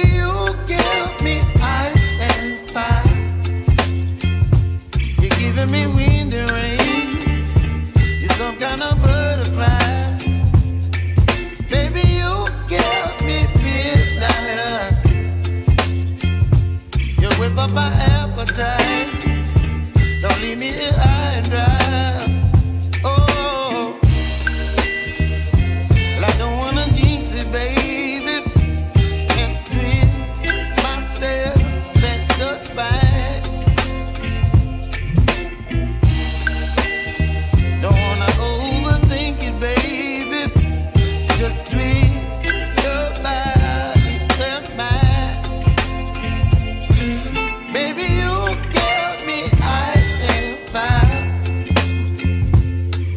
Baby, you give me ice and fire. You're giving me wind and rain. You're some kind of butterfly. Baby, you give me midnight. You whip up my appetite. Don't leave me here high and dry. Oh, well, I don't wanna jinx it, baby. And twist myself at the spine. Don't wanna overthink it, baby. Just twist your body and mine. Baby, you give me ice and fire.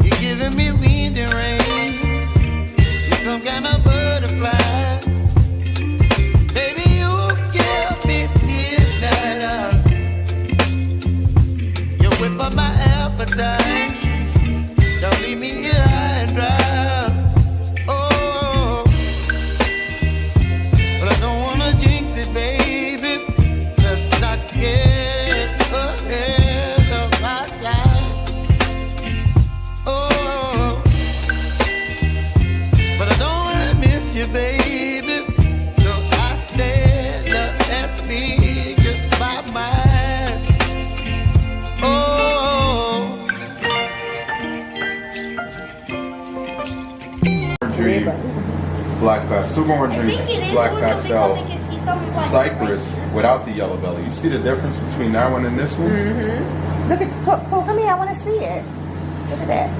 You're giving me wind and rain. You're some kind of butterfly. Baby, you give me midnight. You whip up my appetite. Don't leave me here high and dry. Oh, but I don't wanna jinx it, baby. Let's not get ahead of my time. Oh, but I don't wanna miss you, baby. So I stand up and speak my mind. Oh, Dream, black pastel, super orange dream, black pastel, cypress without the yellow belly. You see the difference between that one and this one? Look at, Cole, come here, I want to see it. Look at that.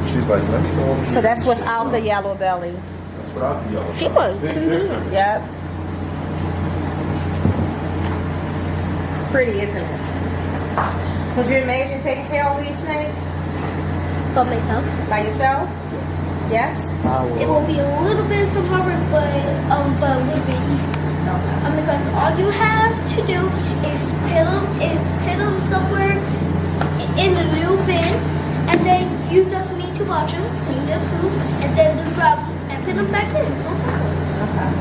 She's like, let me go over So here. that's without the yellow belly. That's without the yellow She belly. was. Big difference. Yep. Pretty, isn't it? Was you amazing taking care of all these snakes? By myself. By yourself? Yes? It will be a little bit of some homework, but a little bit easy. Because all you have to do is put them somewhere in the new bin, and then you just need to watch them, clean their poop, and then just grab and put them back in. It's so simple. Okay.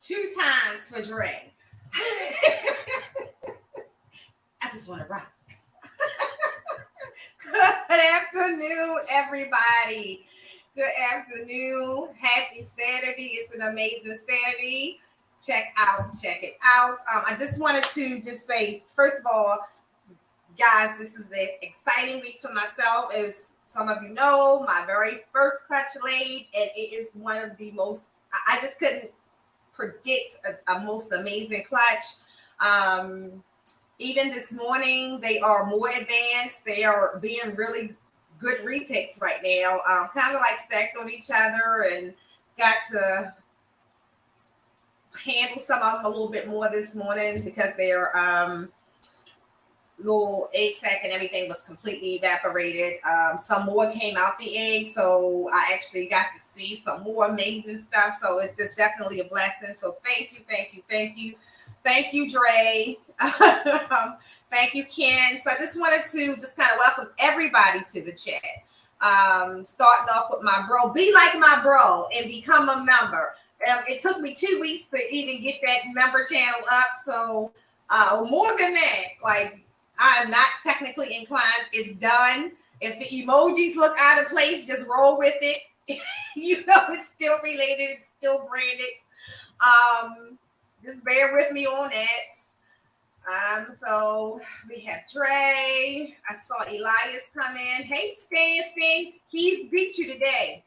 Two times for Dre. I just want to rock. Good afternoon, everybody. Good afternoon. Happy Saturday. It's an amazing Saturday. Check it out. I just wanted to just say, first of all, guys, this is an exciting week for myself. As some of you know, my very first clutch laid, and it is one of the most, I just couldn't predict a most amazing clutch. Even this morning, they are more advanced. They are being really good retakes right now, kind of like stacked on each other, and got to handle some of them a little bit more this morning because their little egg sac and everything was completely evaporated. Some more came out the egg, so I actually got to see some more amazing stuff. So it's just definitely a blessing. So thank you, Dre. Thank you, Ken. So I just wanted to just kind of welcome everybody to the chat. Starting off with my bro, be like my bro and become a member. It took me 2 weeks to even get that member channel up. So more than that, like, I'm not technically inclined. It's done. If the emojis look out of place, just roll with it. You know, it's still related. It's still branded. Just bear with me on that. So we have Dre. I saw Elias come in. Hey, Stan. He's beat you today.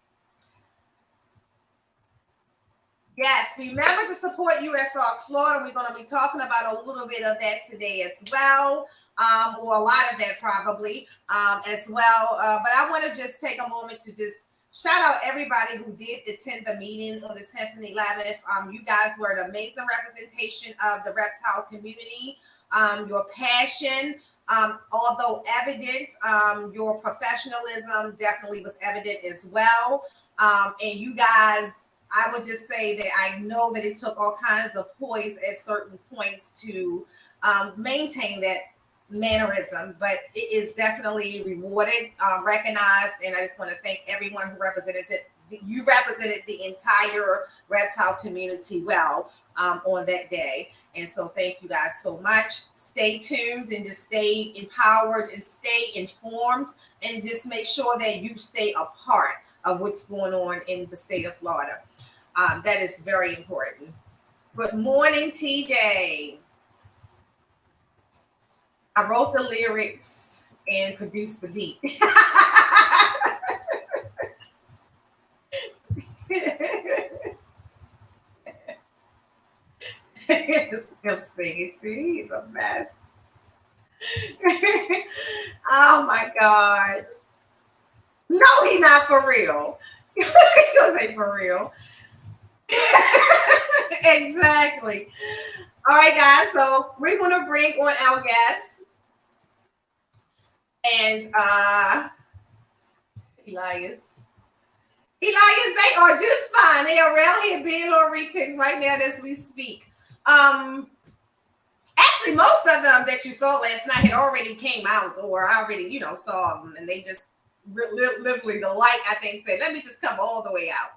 Yes, remember to support USARK Florida. We're going to be talking about a little bit of that today as well. or a lot of that probably as well. But I want to just take a moment to just shout out everybody who did attend the meeting on the 10th and 11th. You guys were an amazing representation of the reptile community. Your passion, although evident, your professionalism definitely was evident as well. And you guys, I would just say that I know that it took all kinds of poise at certain points to maintain that mannerism, but it is definitely rewarded, recognized, and I just want to thank everyone who represented it. You represented the entire reptile community well on that day, and so thank you guys so much. Stay tuned and just stay empowered and stay informed, and just make sure that you stay a part of what's going on in the state of Florida. That is very important. Good morning, TJ. I wrote the lyrics and produced the beat. Still singing too. He's a mess. Oh my God. No, he's not for real. He ain't for real. Exactly. All right, guys. So we're going to bring on our guests. And Elias, they are just fine. They are around here being little retics right now as we speak. Actually, most of them that you saw last night had already came out, or I already, saw them, and they just literally the light, I think, said, "Let me just come all the way out."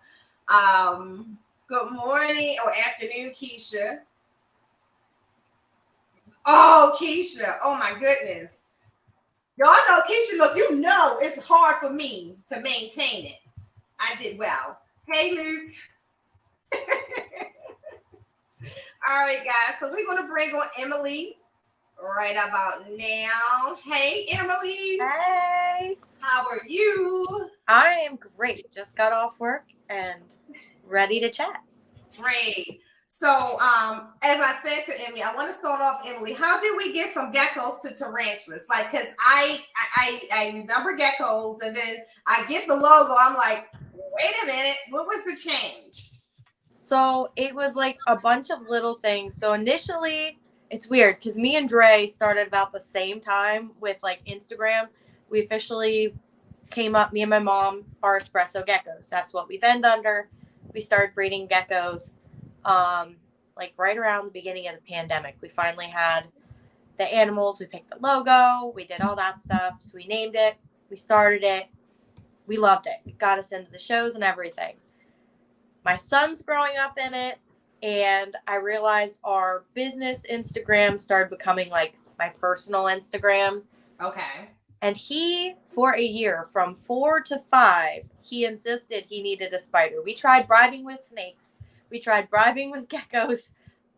Good morning or afternoon, Keisha. Oh, Keisha! Oh my goodness. Y'all know, Keisha, look, it's hard for me to maintain it. I did well. Hey, Luke. All right, guys. So we're going to bring on Emily right about now. Hey, Emily. Hey. How are you? I am great. Just got off work and ready to chat. Great. So, as I said to Emily, I want to start off, Emily. How did we get from geckos to tarantulas? Like, because I remember geckos, and then I get the logo. I'm like, wait a minute, what was the change? So it was like a bunch of little things. So initially, it's weird because me and Dre started about the same time with like Instagram. We officially came up, me and my mom, our espresso geckos. That's what we then under. We started breeding geckos. Like right around the beginning of the pandemic, we finally had the animals. We picked the logo. We did all that stuff. So we named it. We started it. We loved it. It got us into the shows and everything. My son's growing up in it, and I realized our business Instagram started becoming like my personal Instagram. Okay. And he, for a year, from 4 to 5, he insisted he needed a spider. We tried bribing with snakes. We tried bribing with geckos.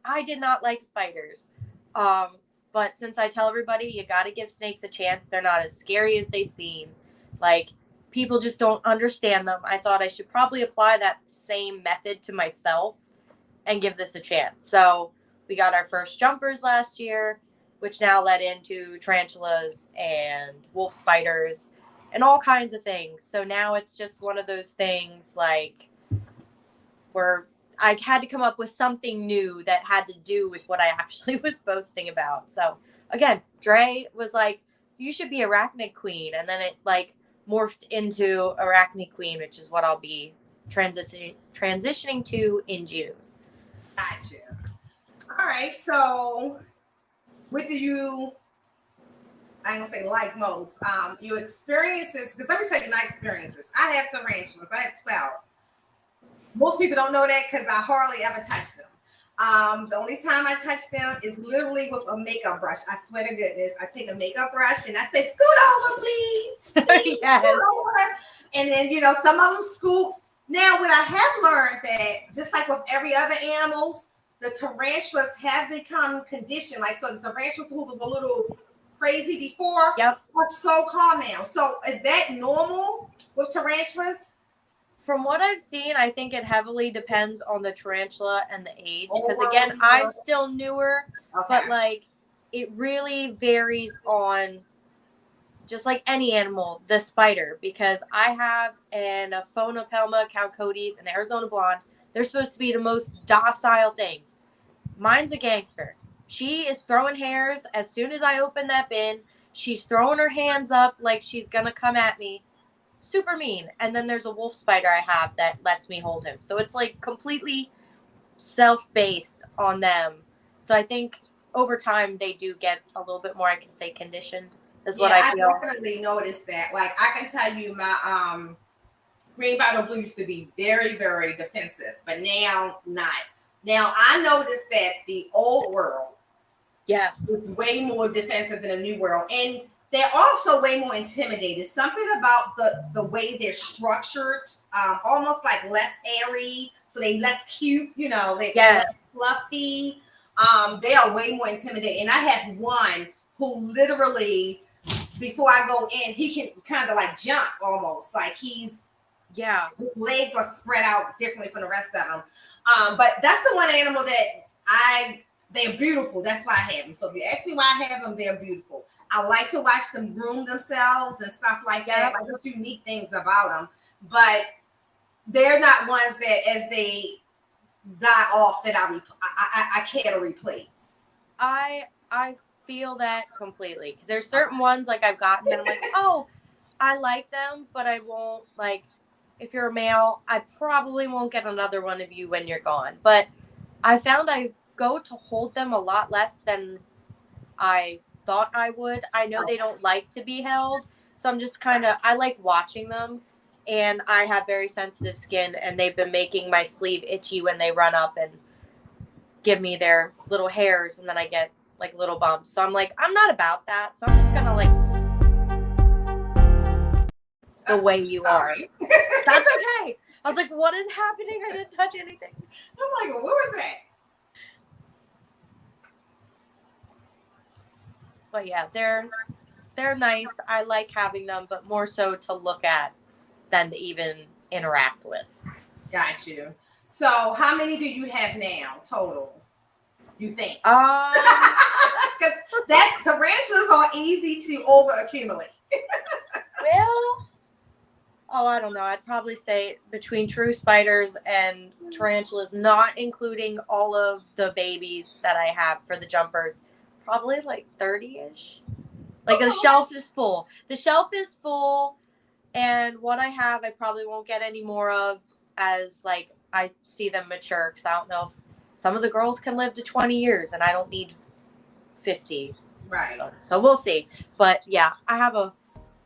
I did not like spiders. But since I tell everybody you got to give snakes a chance, they're not as scary as they seem. Like, people just don't understand them. I thought I should probably apply that same method to myself and give this a chance. So we got our first jumpers last year, which now led into tarantulas and wolf spiders and all kinds of things. So now it's just one of those things like where I had to come up with something new that had to do with what I actually was posting about. So again, Dre was like, you should be Arachne Queen. And then it like morphed into Arachne Queen, which is what I'll be transitioning to in June. Gotcha. All right. So what do you, I'm going to say like most, your experiences, because let me tell you my experiences. I have tarantulas. I have 12. Most people don't know that because I hardly ever touch them. The only time I touch them is literally with a makeup brush. I swear to goodness. I take a makeup brush and I say, scoot over, please. Please Yes. scoot over. And then, some of them scoot. Now, what I have learned that just like with every other animals, the tarantulas have become conditioned. Like, so the tarantulas who was a little crazy before are so calm now. So is that normal with tarantulas? From what I've seen, I think it heavily depends on the tarantula and the age. Because again, I'm still newer, but like it really varies on, just like any animal, the spider, because I have an Aphonopelma caucodes, an Arizona blonde. They're supposed to be the most docile things. Mine's a gangster. She is throwing hairs as soon as I open that bin. She's throwing her hands up like she's gonna come at me. Super mean. And then there's a wolf spider I have that lets me hold him. So it's like completely self-based on them. So I think over time they do get a little bit more, I can say, conditioned, is what I feel. I definitely noticed that. Like, I can tell you, my green bottle blue used to be very, very defensive, but now not. Now I noticed that the old world, yes, is way more defensive than the new world, and they're also way more intimidated. Something about the way they're structured, almost like less airy, so they less cute. You know, they're less fluffy. They are way more intimidating. And I have one who literally, before I go in, he can kind of like jump almost, like his legs are spread out differently from the rest of them. But that's the one animal that they're beautiful. That's why I have them. So if you ask me why I have them, they're beautiful. I like to watch them groom themselves and stuff like that. Like, there's unique things about them, but they're not ones that, as they die off, that I care to replace. I feel that completely, because there's certain ones like I've gotten that I'm like, oh, I like them, but I won't, like, if you're a male, I probably won't get another one of you when you're gone. But I found I go to hold them a lot less than I thought I would. I know they don't like to be held, so I'm just kind of, I like watching them, and I have very sensitive skin, and they've been making my sleeve itchy when they run up and give me their little hairs, and then I get like little bumps. So I'm like, I'm not about that, so I'm just gonna like the way you are. That's okay. I was like, what is happening? I didn't touch anything. I'm like, what was that? But yeah, they're nice. I like having them, but more so to look at than to even interact with. Got you. So how many do you have now total, you think? Because tarantulas are easy to over accumulate. Well, I don't know. I'd probably say between true spiders and tarantulas, not including all of the babies that I have for the jumpers, probably like 30-ish. Like, the shelf is full. The shelf is full, and what I have, I probably won't get any more of as, like, I see them mature, because I don't know if some of the girls can live to 20 years, and I don't need 50. Right. So we'll see. But, yeah, I have a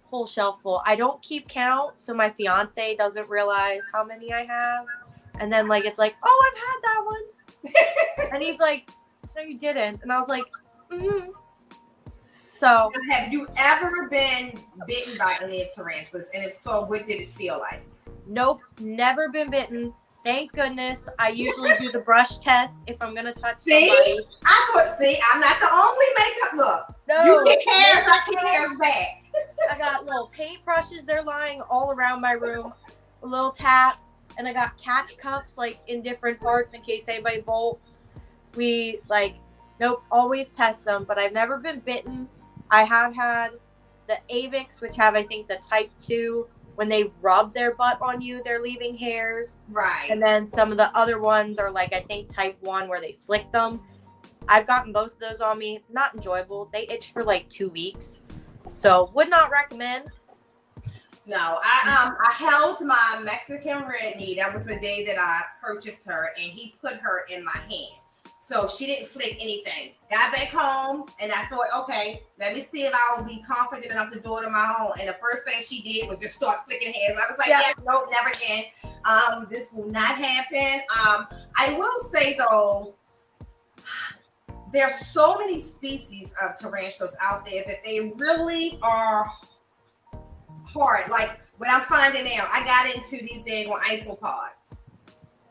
whole shelf full. I don't keep count, so my fiance doesn't realize how many I have. And then, like, it's like, oh, I've had that one. And he's like, no, you didn't. And I was like, mm-hmm. So, have you ever been bitten by any of tarantulas? And if so, what did it feel like? Nope, never been bitten. Thank goodness. I usually do the brush test if I'm gonna touch somebody. I'm not the only makeup look. No, you kick hairs, I kick hairs back. I got little paint brushes. They're lying all around my room. A little tap, and I got catch cups like in different parts in case anybody bolts. We nope, always test them, but I've never been bitten. I have had the Avix, which have, I think, the type 2. When they rub their butt on you, they're leaving hairs. Right. And then some of the other ones are like, I think, type 1, where they flick them. I've gotten both of those on me. Not enjoyable. They itch for like 2 weeks. So would not recommend. No, I held my Mexican red knee. That was the day that I purchased her, and he put her in my hand. So she didn't flick anything. Got back home, and I thought, okay, let me see if I'll be confident enough to do it on my own. And the first thing she did was just start flicking hairs. I was like, yeah, nope, never again. This will not happen. I will say, though, there's so many species of tarantulas out there that they really are hard. Like, what I'm finding now, I got into these daggone isopods.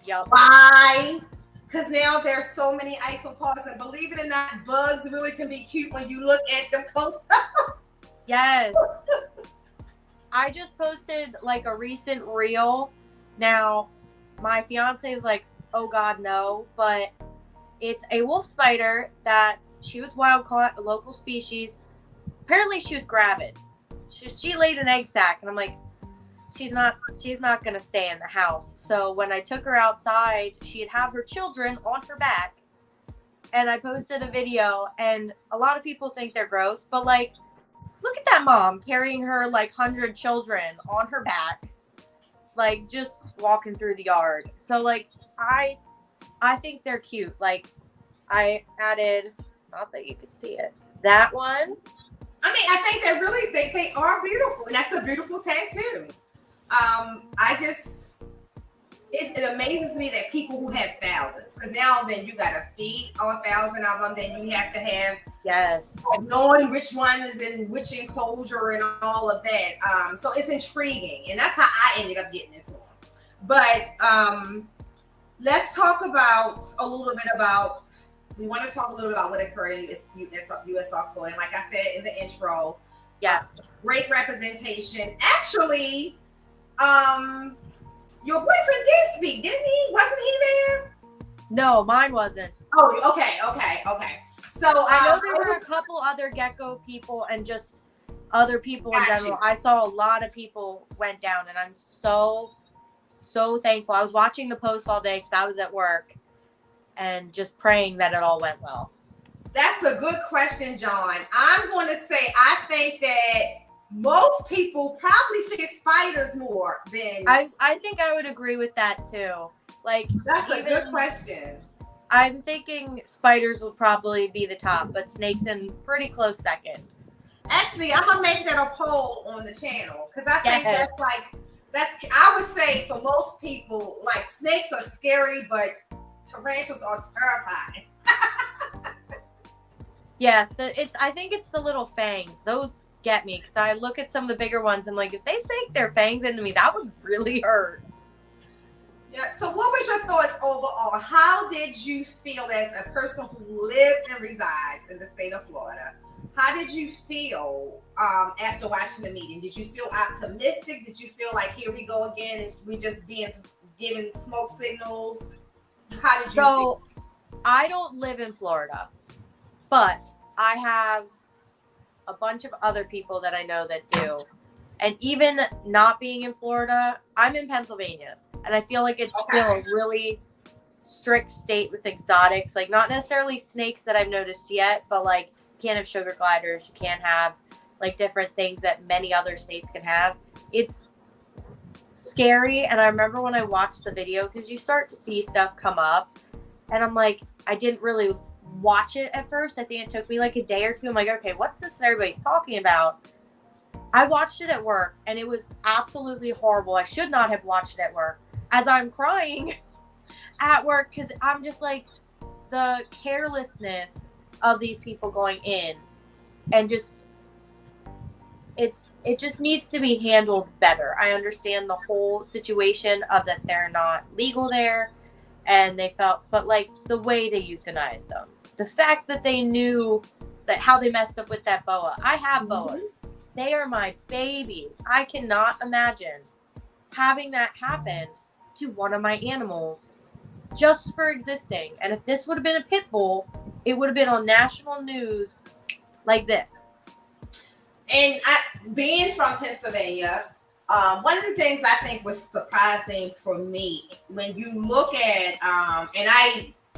Yep. Why? Because now there's so many isopods, and believe it or not, bugs really can be cute when you look at them close up. Yes. I just posted like a recent reel. Now, my fiance is like, oh God, no. But it's a wolf spider that She was wild caught, a local species. Apparently she was gravid. She laid an egg sac, and I'm like, she's not gonna stay in the house. So when I took her outside, she'd have her children on her back, and I posted a video, and a lot of people think they're gross, but like, look at that mom carrying her like 100 children on her back, like just walking through the yard. So like, I think they're cute. Like, I added, not that you could see it, that one. I mean, I think that really they are beautiful, and that's a beautiful tattoo. It amazes me that people who have thousands, because now then you got to feed all 1,000 of them, then you have to have knowing which one is in which enclosure and all of that. So it's intriguing, and that's how I ended up getting into them. But let's talk about we want to talk a little bit about what occurred in U.S. South Florida. And like I said in the intro, yes, great representation. Actually, your boyfriend did speak, didn't he? Wasn't he there? No, mine wasn't. Oh, okay. So I know there were a couple other gecko people and just other people in general. I saw a lot of people went down, and I'm so thankful. I was watching the post all day because I was at work, and just praying that it all went well. That's a good question, John. I'm going to say I think that most people probably fear spiders more than. I think I would agree with that too. Like, that's a good question. I'm thinking spiders will probably be the top, but snakes in pretty close second. Actually, I'm gonna make that a poll on the channel, because I think that's I would say for most people, like, snakes are scary, but tarantulas are terrifying. Yeah, I think it's the little fangs. Those get me, because I look at some of the bigger ones. I'm like, if they sank their fangs into me, that would really hurt. Yeah. So, what was your thoughts overall? How did you feel as a person who lives and resides in the state of Florida? How did you feel after watching the meeting? Did you feel optimistic? Did you feel like, here we go again? Is we just being given smoke signals? How did you feel? I don't live in Florida, but I have a bunch of other people that I know that do. And even not being in Florida, I'm in Pennsylvania, and I feel like it's still a really strict state with exotics. Like, not necessarily snakes that I've noticed yet, but like, you can't have sugar gliders. You can't have like different things that many other states can have. It's scary. And I remember when I watched the video, because you start to see stuff come up, and I'm like, I didn't really watch it at first. I think it took me like a day or two. I'm like, okay, what's this everybody's talking about? I watched it at work, and it was absolutely horrible. I should not have watched it at work, as I'm crying at work, because I'm just like, the carelessness of these people going in, and just it just needs to be handled better. I understand the whole situation of that they're not legal there, and they felt, but like the way they euthanized them, the fact that they knew that how they messed up with that boa. I have boas. They are my babies. I cannot imagine having that happen to one of my animals just for existing. And if this would have been a pit bull, it would have been on national news like this. And being from Pennsylvania, one of the things I think was surprising for me, when you look at,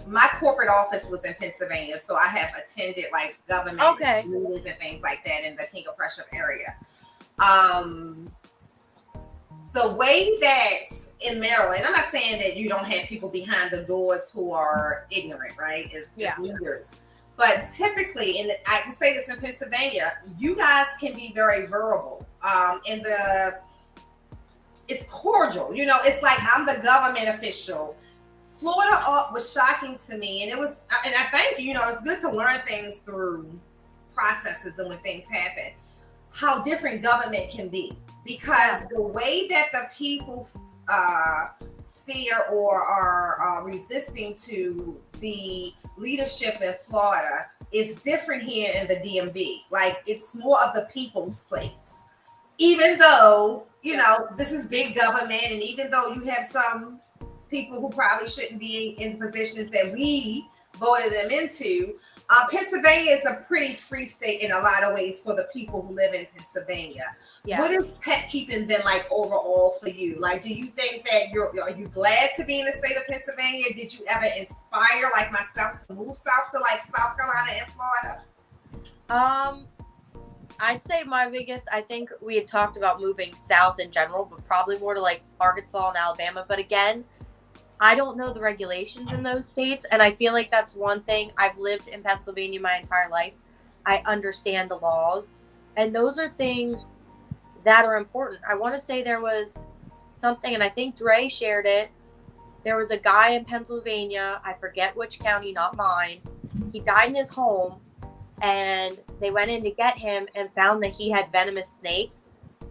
my corporate office was in Pennsylvania, so I have attended like government meetings and things like that in the King of Prussia area. The way that in Maryland, I'm not saying that you don't have people behind the doors who are ignorant, right? As leaders. But typically, I can say this in Pennsylvania, you guys can be very verbal. It's cordial. You know, it's like, I'm the government official. Florida was shocking to me, and I think, you know, it's good to learn things through processes and when things happen, how different government can be, because the way that the people fear or are resisting to the leadership in Florida is different here in the DMV. Like, it's more of the people's place, even though, you know, this is big government, and even though you have some people who probably shouldn't be in positions that we voted them into, Pennsylvania is a pretty free state in a lot of ways for the people who live in Pennsylvania. Yeah. What has pet keeping been like overall for you? Like, do you think that are you glad to be in the state of Pennsylvania? Did you ever inspire like myself to move south to like South Carolina and Florida? I'd say my biggest, I think we had talked about moving south in general, but probably more to like Arkansas and Alabama. But again, I don't know the regulations in those states. And I feel like that's one thing. I've lived in Pennsylvania my entire life. I understand the laws. And those are things that are important. I want to say there was something, and I think Dre shared it. There was a guy in Pennsylvania, I forget which county, not mine. He died in his home, and they went in to get him and found that he had venomous snakes.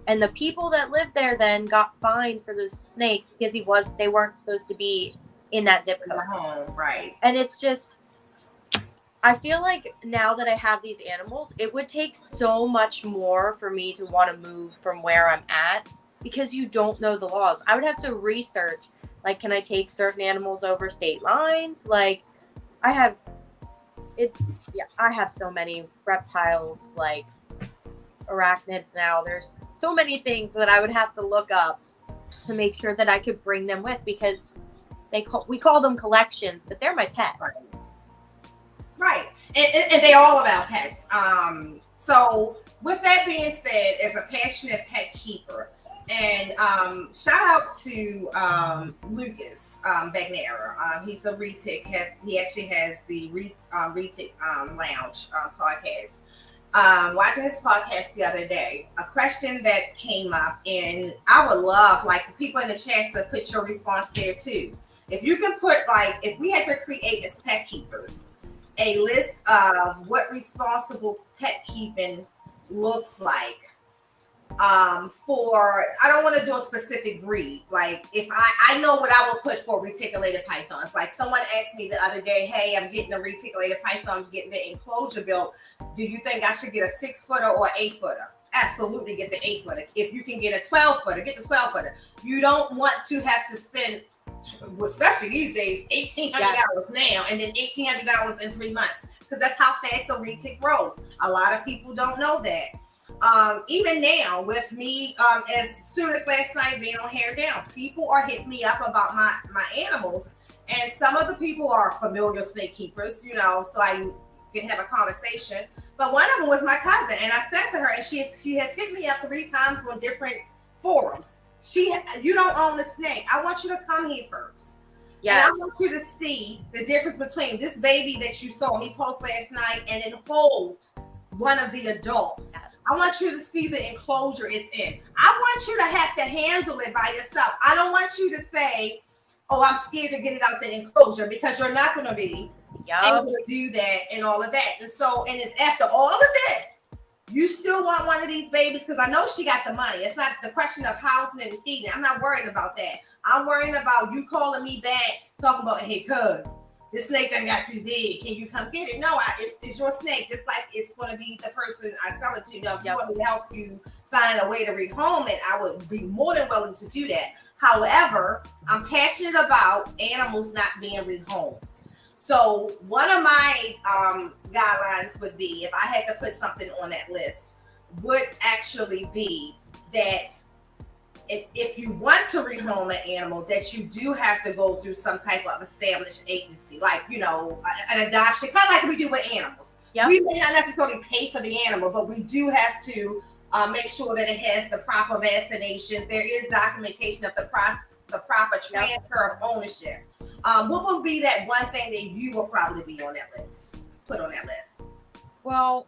And the people that lived there then got fined for those snakes because they weren't supposed to be in that zip code. Right. And it's just, I feel like now that I have these animals, it would take so much more for me to want to move from where I'm at because you don't know the laws. I would have to research, like, can I take certain animals over state lines? Like, I have so many reptiles, like arachnids now. There's so many things that I would have to look up to make sure that I could bring them with because we call them collections, but they're my pets. Right. And they're all about pets. So with that being said, as a passionate pet keeper, and shout out to Lucas Bagnera. He's a Retic. He actually has the Retic Lounge podcast. Watching his podcast the other day, a question that came up, and I would love like the people in the chat to put your response there too. If you can put if we had to create as pet keepers a list of what responsible pet keeping looks like. I don't want to do a specific breed. Like if I know what I would put for reticulated pythons. Like someone asked me the other day, hey, I'm getting a reticulated python, getting the enclosure built. Do you think I should get a 6-footer or 8-footer? Absolutely get the 8-footer. If you can get a 12-footer, get the 12-footer. You don't want to have to spend, especially these days, $1,800 now and then $1,800 in 3 months because that's how fast the retic grows. A lot of people don't know that. Even now with me, as soon as last night being on Hair Down, people are hitting me up about my animals, and some of the people are familiar snake keepers, so I can have a conversation. But one of them was my cousin, and I said to her, and she has hit me up 3 times on different forums. You don't own the snake. I want you to come here first. Yeah. And I want you to see the difference between this baby that you saw me post last night and then hold one of the adults. Yes. I want you to see the enclosure it's in. I want you to have to handle it by yourself. I don't want you to say, oh, I'm scared to get it out the enclosure, because you're not going to be able to do that and all of that. And it's after all of this, you still want one of these babies, because I know she got the money. It's not the question of housing and feeding. I'm not worrying about that. I'm worrying about you calling me back, talking about, hey, cuz, this snake done got too big. Can you come get it? No, it's your snake, just like it's going to be the person I sell it to. If you want me to help you find a way to rehome it, I would be more than willing to do that. However, I'm passionate about animals not being rehomed. So one of my guidelines would be, if I had to put something on that list, would actually be that if you want to rehome an animal, that you do have to go through some type of established agency, like, an adoption, kind of like we do with animals. Yep. We may not necessarily pay for the animal, but we do have to make sure that it has the proper vaccinations. There is documentation of the proper transfer of ownership. What would be that one thing that you will probably be on that list, put on that list? Well,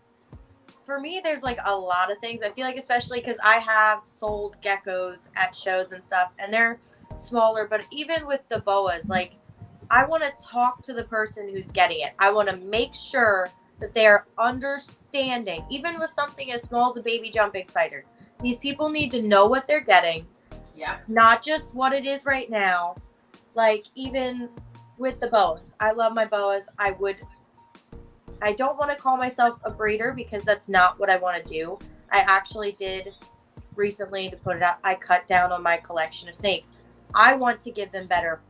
for me, there's like a lot of things. I feel like, especially because I have sold geckos at shows and stuff, and they're smaller, but even with the boas, like, I want to talk to the person who's getting it. I want to make sure that they are understanding, even with something as small as a baby jumping spider. These people need to know what they're getting. Yeah. Not just what it is right now. Like, even with the boas, I love my boas. I don't want to call myself a breeder, because that's not what I want to do. I actually did recently, to put it out, I cut down on my collection of snakes. I want to give them better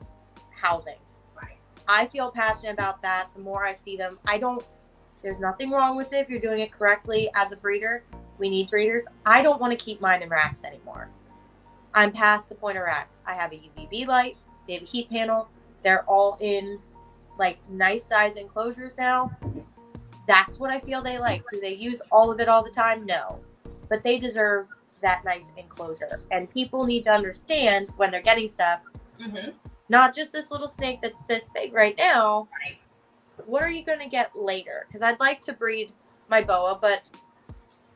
housing. Right. I feel passionate about that. The more I see them, I don't There's nothing wrong with it if you're doing it correctly as a breeder. We need breeders. I don't want to keep mine in racks anymore. I'm past the point of racks. I have a UVB light. They have a heat panel. They're all in like nice size enclosures now. That's what I feel they like. Do they use all of it all the time? No. But they deserve that nice enclosure. And people need to understand when they're getting stuff, not just this little snake that's this big right now. Right. What are you going to get later? Because I'd like to breed my boa, but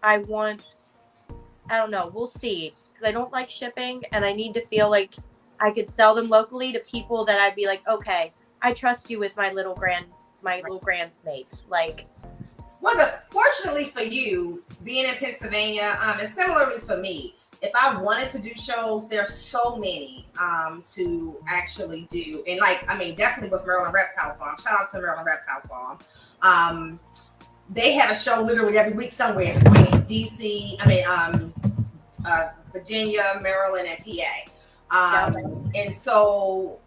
I don't know. We'll see. Because I don't like shipping, and I need to feel like I could sell them locally to people that I'd be like, okay, I trust you with my little grand snakes. Like, well, fortunately for you, being in Pennsylvania, and similarly for me, if I wanted to do shows, there's so many to actually do. And like, I mean, definitely with Maryland Reptile Farm. Shout out to Maryland Reptile Farm. They have a show literally every week somewhere between DC, Virginia, Maryland, and PA. And so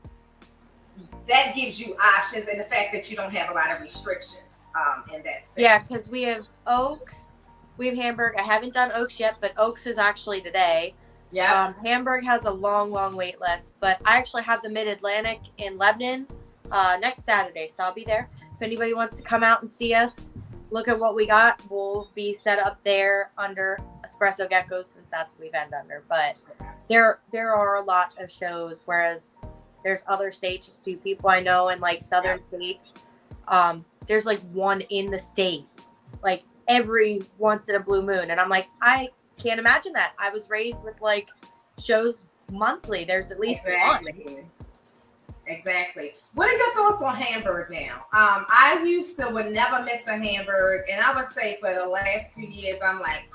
that gives you options, and the fact that you don't have a lot of restrictions in that sense. Yeah, because we have Oaks, we have Hamburg. I haven't done Oaks yet, but Oaks is actually today. Yeah. Hamburg has a long wait list, but I actually have the Mid-Atlantic in Lebanon next Saturday, so I'll be there. If anybody wants to come out and see us, look at what we got. We'll be set up there under Espresso Geckos, since that's what we've end under. But there are a lot of shows, whereas there's other states, a few people I know in like southern states. There's like one in the state, like every once in a blue moon. And I'm like, I can't imagine that. I was raised with like shows monthly. There's at least one. Exactly. What are your thoughts on Hamburg now? I used to would never miss a Hamburg, and I would say for the last 2 years, I'm like,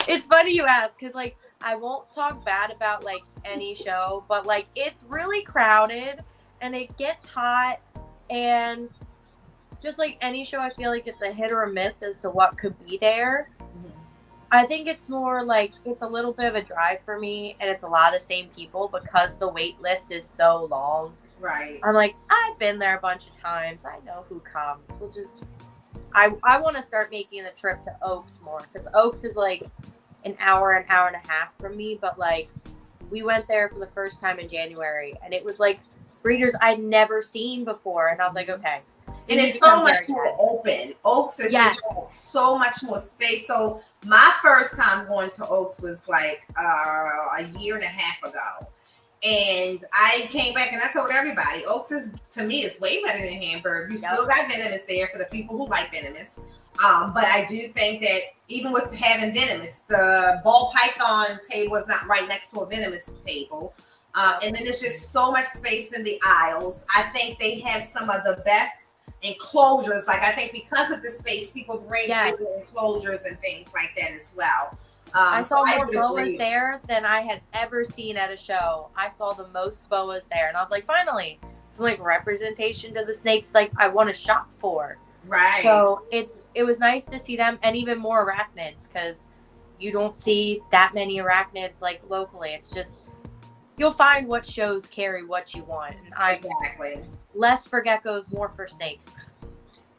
it's funny you ask, because like I won't talk bad about like any show, but like it's really crowded and it gets hot, and just like any show, I feel like it's a hit or a miss as to what could be there. I think it's more like it's a little bit of a drive for me, and it's a lot of the same people because the wait list is so long. right. I'm like, I've been there a bunch of times. I know who comes. We'll just, I want to start making the trip to Oaks more, because Oaks is like an hour and a half from me. But like, we went there for the first time in January, and it was like breeders I'd never seen before, and I was like, okay. And it's so much more open. Oaks is just so much more space. So my first time going to Oaks was like a year and a half ago. And I came back and I told everybody, Oaks is, to me, is way better than Hamburg. You still got venomous there for the people who like venomous. But I do think that even with having venomous, the ball python table is not right next to a venomous table. And then there's just so much space in the aisles. I think they have some of the best enclosures. Like, I think because of the space, people bring bigger enclosures and things like that as well. I saw more boas there than I had ever seen at a show. I saw the most boas there, and I was like, finally, some like representation to the snakes like I want to shop for. Right. So it was nice to see them, and even more arachnids, because you don't see that many arachnids like locally. It's just, you'll find what shows carry what you want. And I'm less for geckos, more for snakes.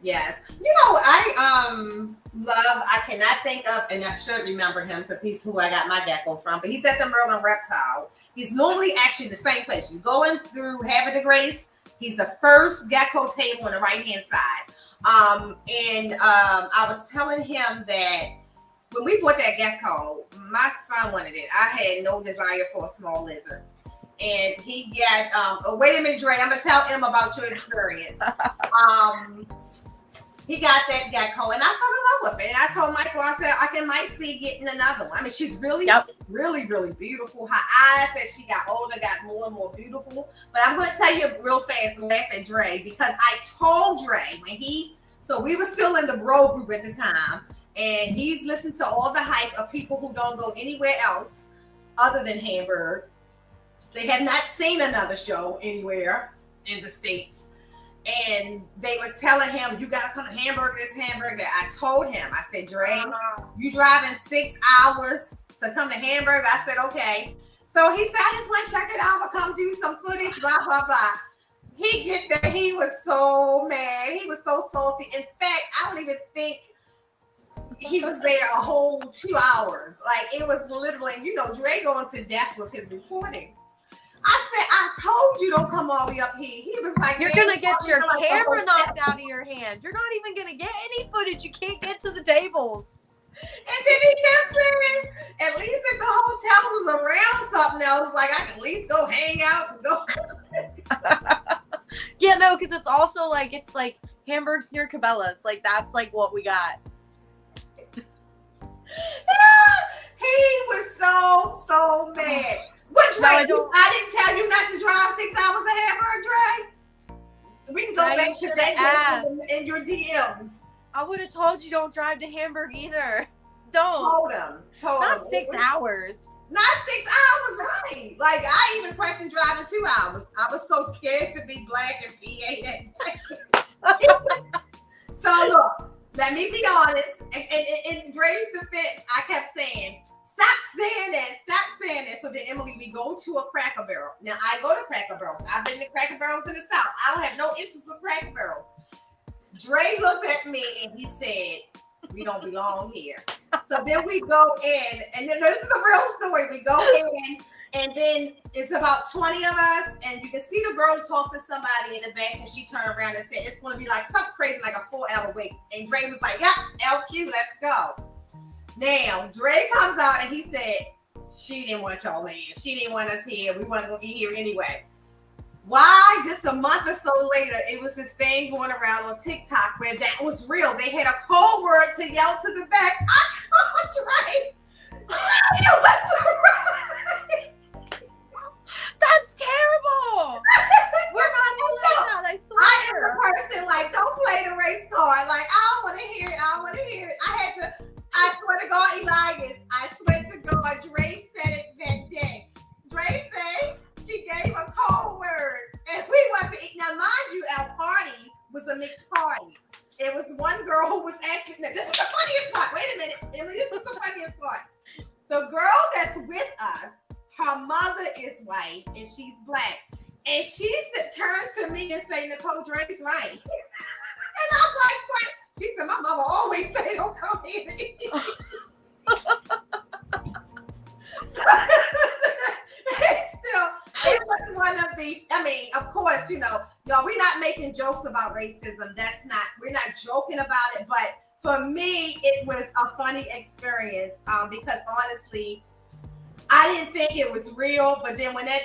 Yes. You know, I cannot think of, and I should remember him because he's who I got my gecko from, but he's at the Maryland Reptile. He's normally actually the same place. You're going through Havre de Grace. He's the first gecko table on the right-hand side. I was telling him that when we bought that gecko, my son wanted it. I had no desire for a small lizard. And he got, wait a minute, Dre, I'm going to tell him about your experience. He got that gecko, and I fell in love with it. And I told Michael, I said, I might see getting another one. I mean, she's really, really, really beautiful. Her eyes, as she got older, got more and more beautiful. But I'm going to tell you real fast, laugh at Dre, because I told Dre so we were still in the bro group at the time, and he's listened to all the hype of people who don't go anywhere else other than Hamburg. They have not seen another show anywhere in the States. And they were telling him, you got to come to Hamburg, this Hamburg. I told him, I said, Dre, you driving 6 hours to come to Hamburg? I said, okay. So he said, I just want to check it out. I'll come do some footage, blah, blah, blah. He was so mad. He was so salty. In fact, I don't even think he was there a whole 2 hours. Like, it was literally, Dre going to death with his reporting. I said, I told you don't come all the way up here. He was like, You're going to get your camera knocked out of your hand. You're not even going to get any footage. You can't get to the tables. And then he kept saying, at least if the hotel was around something else, like I can at least go hang out and go. Yeah, no, because it's also like, it's like Hamburg's near Cabela's. Like, that's like what we got. He was so mad. What, Dre? No, I didn't tell you not to drive 6 hours to Hamburg, Dre. We can go back to that in your DMs. I would have told you don't drive to Hamburg either. Don't. Told him. Not 6 hours. Not 6 hours, right? Like, I even questioned driving 2 hours. I was so scared to be black and PA that day. So look, let me be honest. In Dre's defense, I kept saying, stop saying that. So then, Emily, we go to a Cracker Barrel. Now, I go to Cracker Barrels. I've been to Cracker Barrels in the South. I don't have no issues with Cracker Barrels. Dre looked at me and he said, we don't belong here. So then we go in, and then this is a real story. We go in, and then it's about 20 of us, and you can see the girl talk to somebody in the back, and she turned around and said, it's going to be like something crazy, like a 4-hour wait. And Dre was like, yep, LQ, let's go. Now, Dre comes out, and he said, she didn't want y'all in. She didn't want us here. We weren't going to be here anyway. Why? Just a month or so later, it was this thing going around on TikTok where that was real. They had a code word to yell to the back. I called Dre. You was right. That's terrible. We're not in that, I swear. I am the person, like, don't play the race card. Like, I don't want to hear it. I swear to God, Elias. I swear to God, Dre said it that day. Dre said she gave a code word, and we wasn't. Now, mind you, our party was a mixed party. It was one girl who was actually. Now, this is the funniest part. Wait a minute, Emily. This is the funniest part. The girl that's with us, her mother is white and she's black, and she turns to me and say, "Nicole, Dre's right." And I'm like, "What?" She said, "My mama always say don't come here." It was one of the, of course, y'all, we're not making jokes about racism. We're not joking about it. But for me, it was a funny experience because honestly, I didn't think it was real. But then when that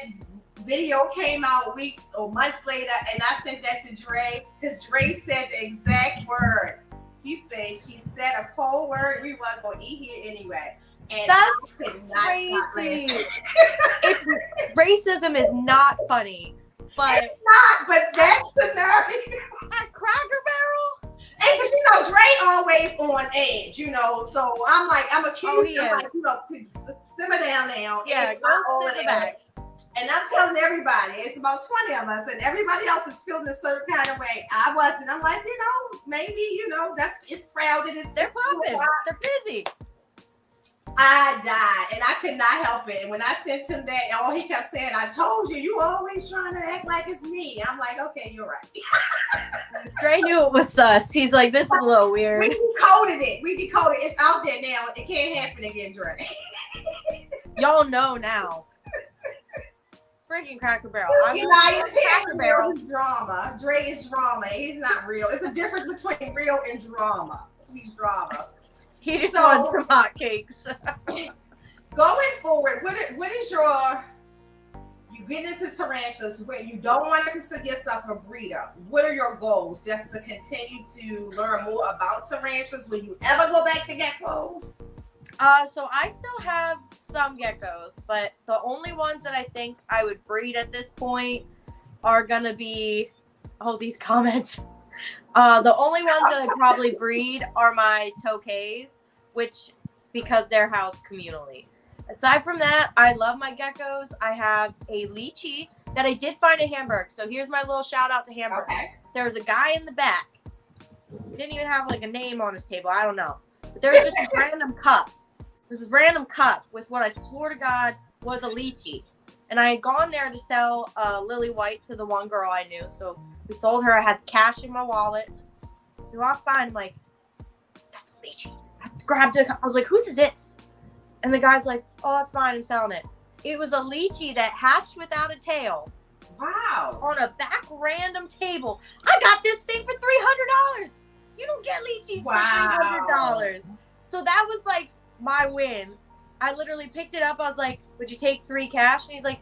video came out weeks or months later, and I sent that to Dre, because Dre said the exact word. He said, she said a cold word. We weren't going to eat here anyway. And that's crazy. Racism is not funny, but it's not. But that's the nerve. At Cracker Barrel, and because Dre always on edge, So I'm accused of simmer down now. Yeah, go sit back. And I'm telling everybody, it's about 20 of us, and everybody else is feeling a certain kind of way. I wasn't. I'm like, maybe it's crowded. They're popping. They're busy. I died, and I could not help it. And when I sent him that, all he kept saying, I told you always trying to act like it's me. I'm like, okay, you're right. Dre knew it was sus. He's like, this is a little weird. We decoded it. It's out there now. It can't happen again, Dre. Y'all know now. Freaking Cracker Barrel. Cracker Barrel is drama. Dre is drama. He's not real. It's a difference between real and drama. He's drama. He just wants some hotcakes. Going forward, what is you get into tarantulas where you don't want to consider yourself a breeder. What are your goals? Just to continue to learn more about tarantulas? Will you ever go back to geckos? So I still have some geckos, but the only ones that I think I would breed at this point are gonna be these comments. The only ones that I'd probably breed are my tokays, because they're housed communally. Aside from that, I love my geckos. I have a lychee that I did find in Hamburg. So here's my little shout out to Hamburg. Okay. There was a guy in the back. He didn't even have like a name on his table. I don't know. But there was just a random cup. This random cup with what I swore to God was a lychee. And I had gone there to sell lily white to the one girl I knew. So we sold her. I had cash in my wallet. We walked by and I'm like, that's a lychee. I grabbed it. I was like, whose is this? And the guy's like, oh, it's mine. I'm selling it. It was a lychee that hatched without a tail. Wow. On a back random table. I got this thing for $300. You don't get lychees for $300. So that was like my win. I literally picked it up. I was like, would you take 3 cash? And he's like,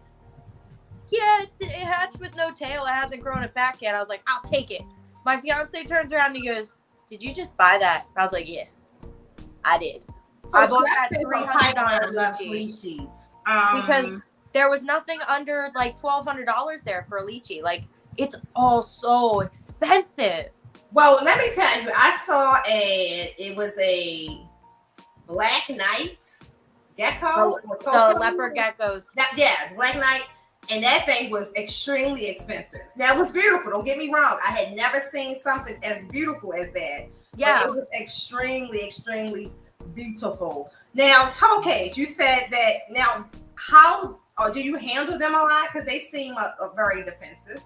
yeah, it hatched with no tail. It hasn't grown it back yet. I was like, I'll take it. My fiance turns around and he goes, did you just buy that? And I was like, yes, I did. So I bought that $300 lychee. lychees. Because there was nothing under like $1,200 there for a lychee. Like, it's all so expensive. Well, let me tell you, I saw it was a black knight gecko. The leopard geckos. Black knight. And that thing was extremely expensive. Now, it was beautiful. Don't get me wrong. I had never seen something as beautiful as that. Yeah. But it was extremely, extremely beautiful. Now, toe cage, you said that. Now, how do you handle them a lot? Because they seem very defensive.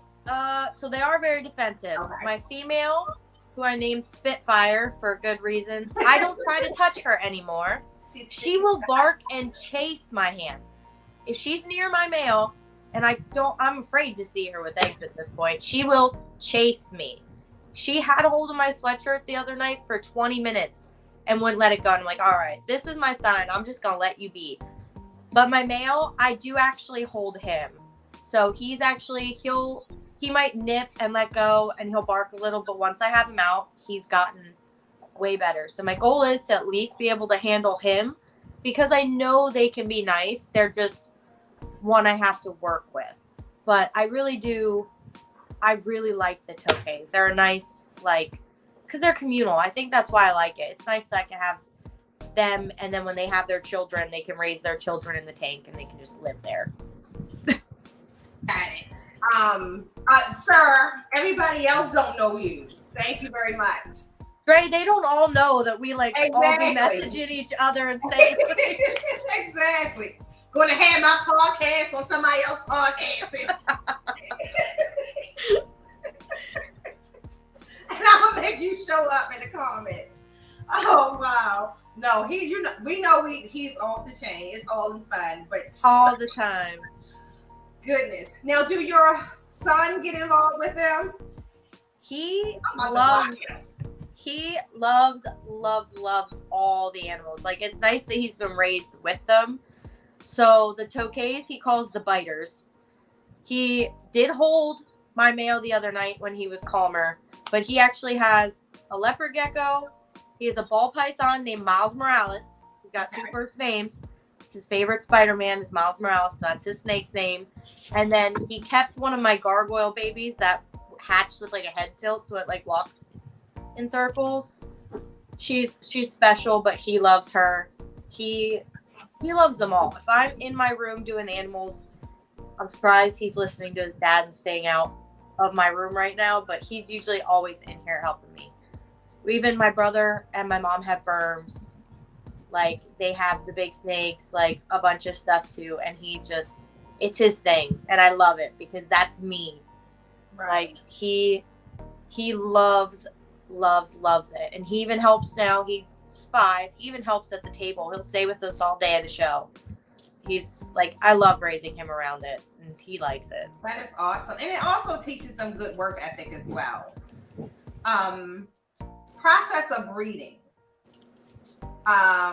So they are very defensive. Okay. My female, who I named Spitfire for good reason, I don't try to touch her anymore. She will bark and chase my hands. If she's near my male, and I'm afraid to see her with eggs at this point, she will chase me. She had a hold of my sweatshirt the other night for 20 minutes and wouldn't let it go. And I'm like, all right, this is my sign. I'm just going to let you be. But my male, I do actually hold him. So he's actually, he might nip and let go and he'll bark a little. But once I have him out, he's gotten way better. So my goal is to at least be able to handle him because I know they can be nice. They're just one I have to work with. But I really like the tokays. They're a nice, because they're communal. I think that's why I like it. It's nice that I can have them, and then when they have their children, they can raise their children in the tank and they can just live there. Got it. Sir, everybody else don't know you. Thank you very much. Dre, they don't all know that we all be messaging each other and saying exactly. Going to have my podcast or somebody else's podcast. And I'm gonna make you show up in the comments. Oh wow. No, we know he's off the chain. It's all in fun, but all the time. Goodness. Now, do your son get involved with them? He loves all the animals. Like, it's nice that he's been raised with them. So the tokays he calls the biters. He did hold my male the other night when he was calmer, but he actually has a leopard gecko. He has a ball python named Miles Morales. He's got 2 first names. It's his favorite Spider-Man is Miles Morales, so that's his snake's name. And then he kept one of my gargoyle babies that hatched with like a head tilt, so it like walks in circles. She's special, but he loves her. He loves them all. If I'm in my room doing animals, I'm surprised he's listening to his dad and staying out of my room right now, but he's usually always in here helping me. Even my brother and my mom have berms. Like, they have the big snakes, like a bunch of stuff too, and it's his thing, and I love it because that's me. Right. Like, he loves it, and he even helps now. He's 5. He even helps at the table. He'll stay with us all day at a show. He's like, I love raising him around it, and he likes it. That is awesome, and it also teaches them good work ethic as well. Process of breeding. How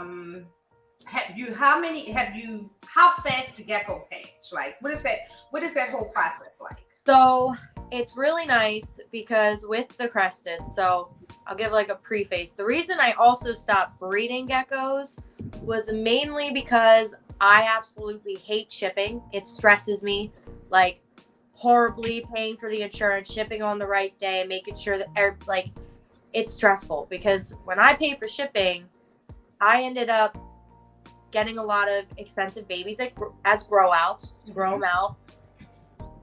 fast do geckos hatch? Like, what is that whole process like? So it's really nice because with the crested, so I'll give like a preface. The reason I also stopped breeding geckos was mainly because I absolutely hate shipping. It stresses me, like, horribly, paying for the insurance, shipping on the right day, making sure that it's stressful because when I pay for shipping, I ended up getting a lot of expensive babies as grow them out.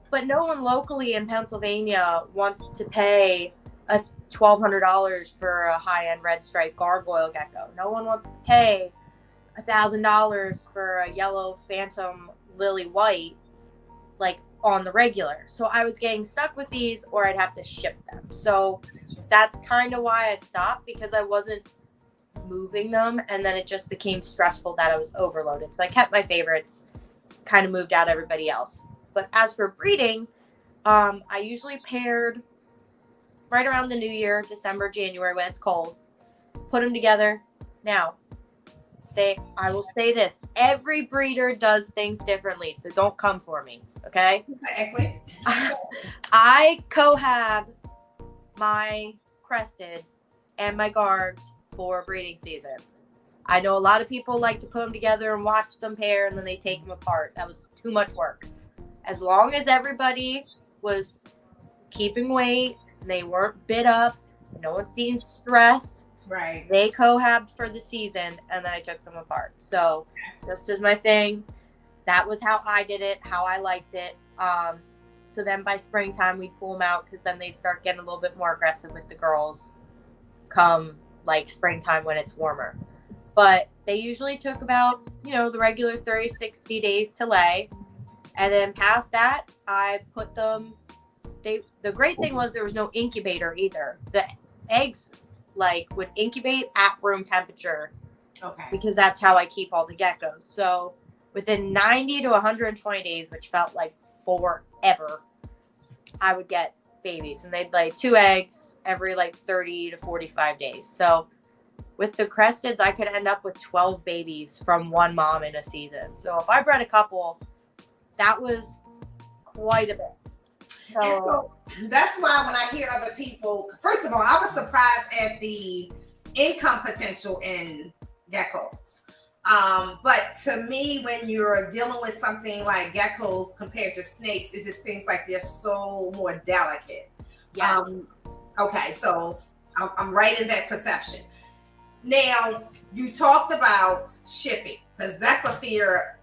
But no one locally in Pennsylvania wants to pay $1,200 for a high-end red stripe gargoyle gecko. No one wants to pay $1,000 for a yellow phantom lily white like on the regular. So I was getting stuck with these, or I'd have to ship them. So that's kind of why I stopped, because I wasn't moving them, and then it just became stressful that I was overloaded. So I kept my favorites, kind of moved out everybody else. But as for breeding, I usually paired right around the new year, December, January, when it's cold, put them together. Now, I will say this, every breeder does things differently, so don't come for me, okay? Exactly. I cohab my cresteds and my gargs for breeding season. I know a lot of people like to put them together and watch them pair, and then they take them apart. That was too much work. As long as everybody was keeping weight, they weren't bit up, no one seemed stressed, Right. they cohabbed for the season, and then I took them apart. So just as my thing, that was how I did it, how I liked it. So then by springtime, we'd pull them out, because then they'd start getting a little bit more aggressive with the girls come like springtime when it's warmer. But they usually took about, the regular 30, 60 days to lay. And then past that, I put them, the great thing was there was no incubator either. The eggs would incubate at room temperature. Okay. Because that's how I keep all the geckos. So within 90 to 120 days, which felt like forever, I would get babies, and they'd lay 2 eggs every 30 to 45 days. So with the cresteds, I could end up with 12 babies from one mom in a season. So if I bred a couple, that was quite a bit. So that's why when I hear other people, first of all, I was surprised at the income potential in geckos. But to me, when you're dealing with something like geckos compared to snakes, it just seems like they're so more delicate. Yes. Okay, so I'm right in that perception. Now, you talked about shipping, because that's a fear.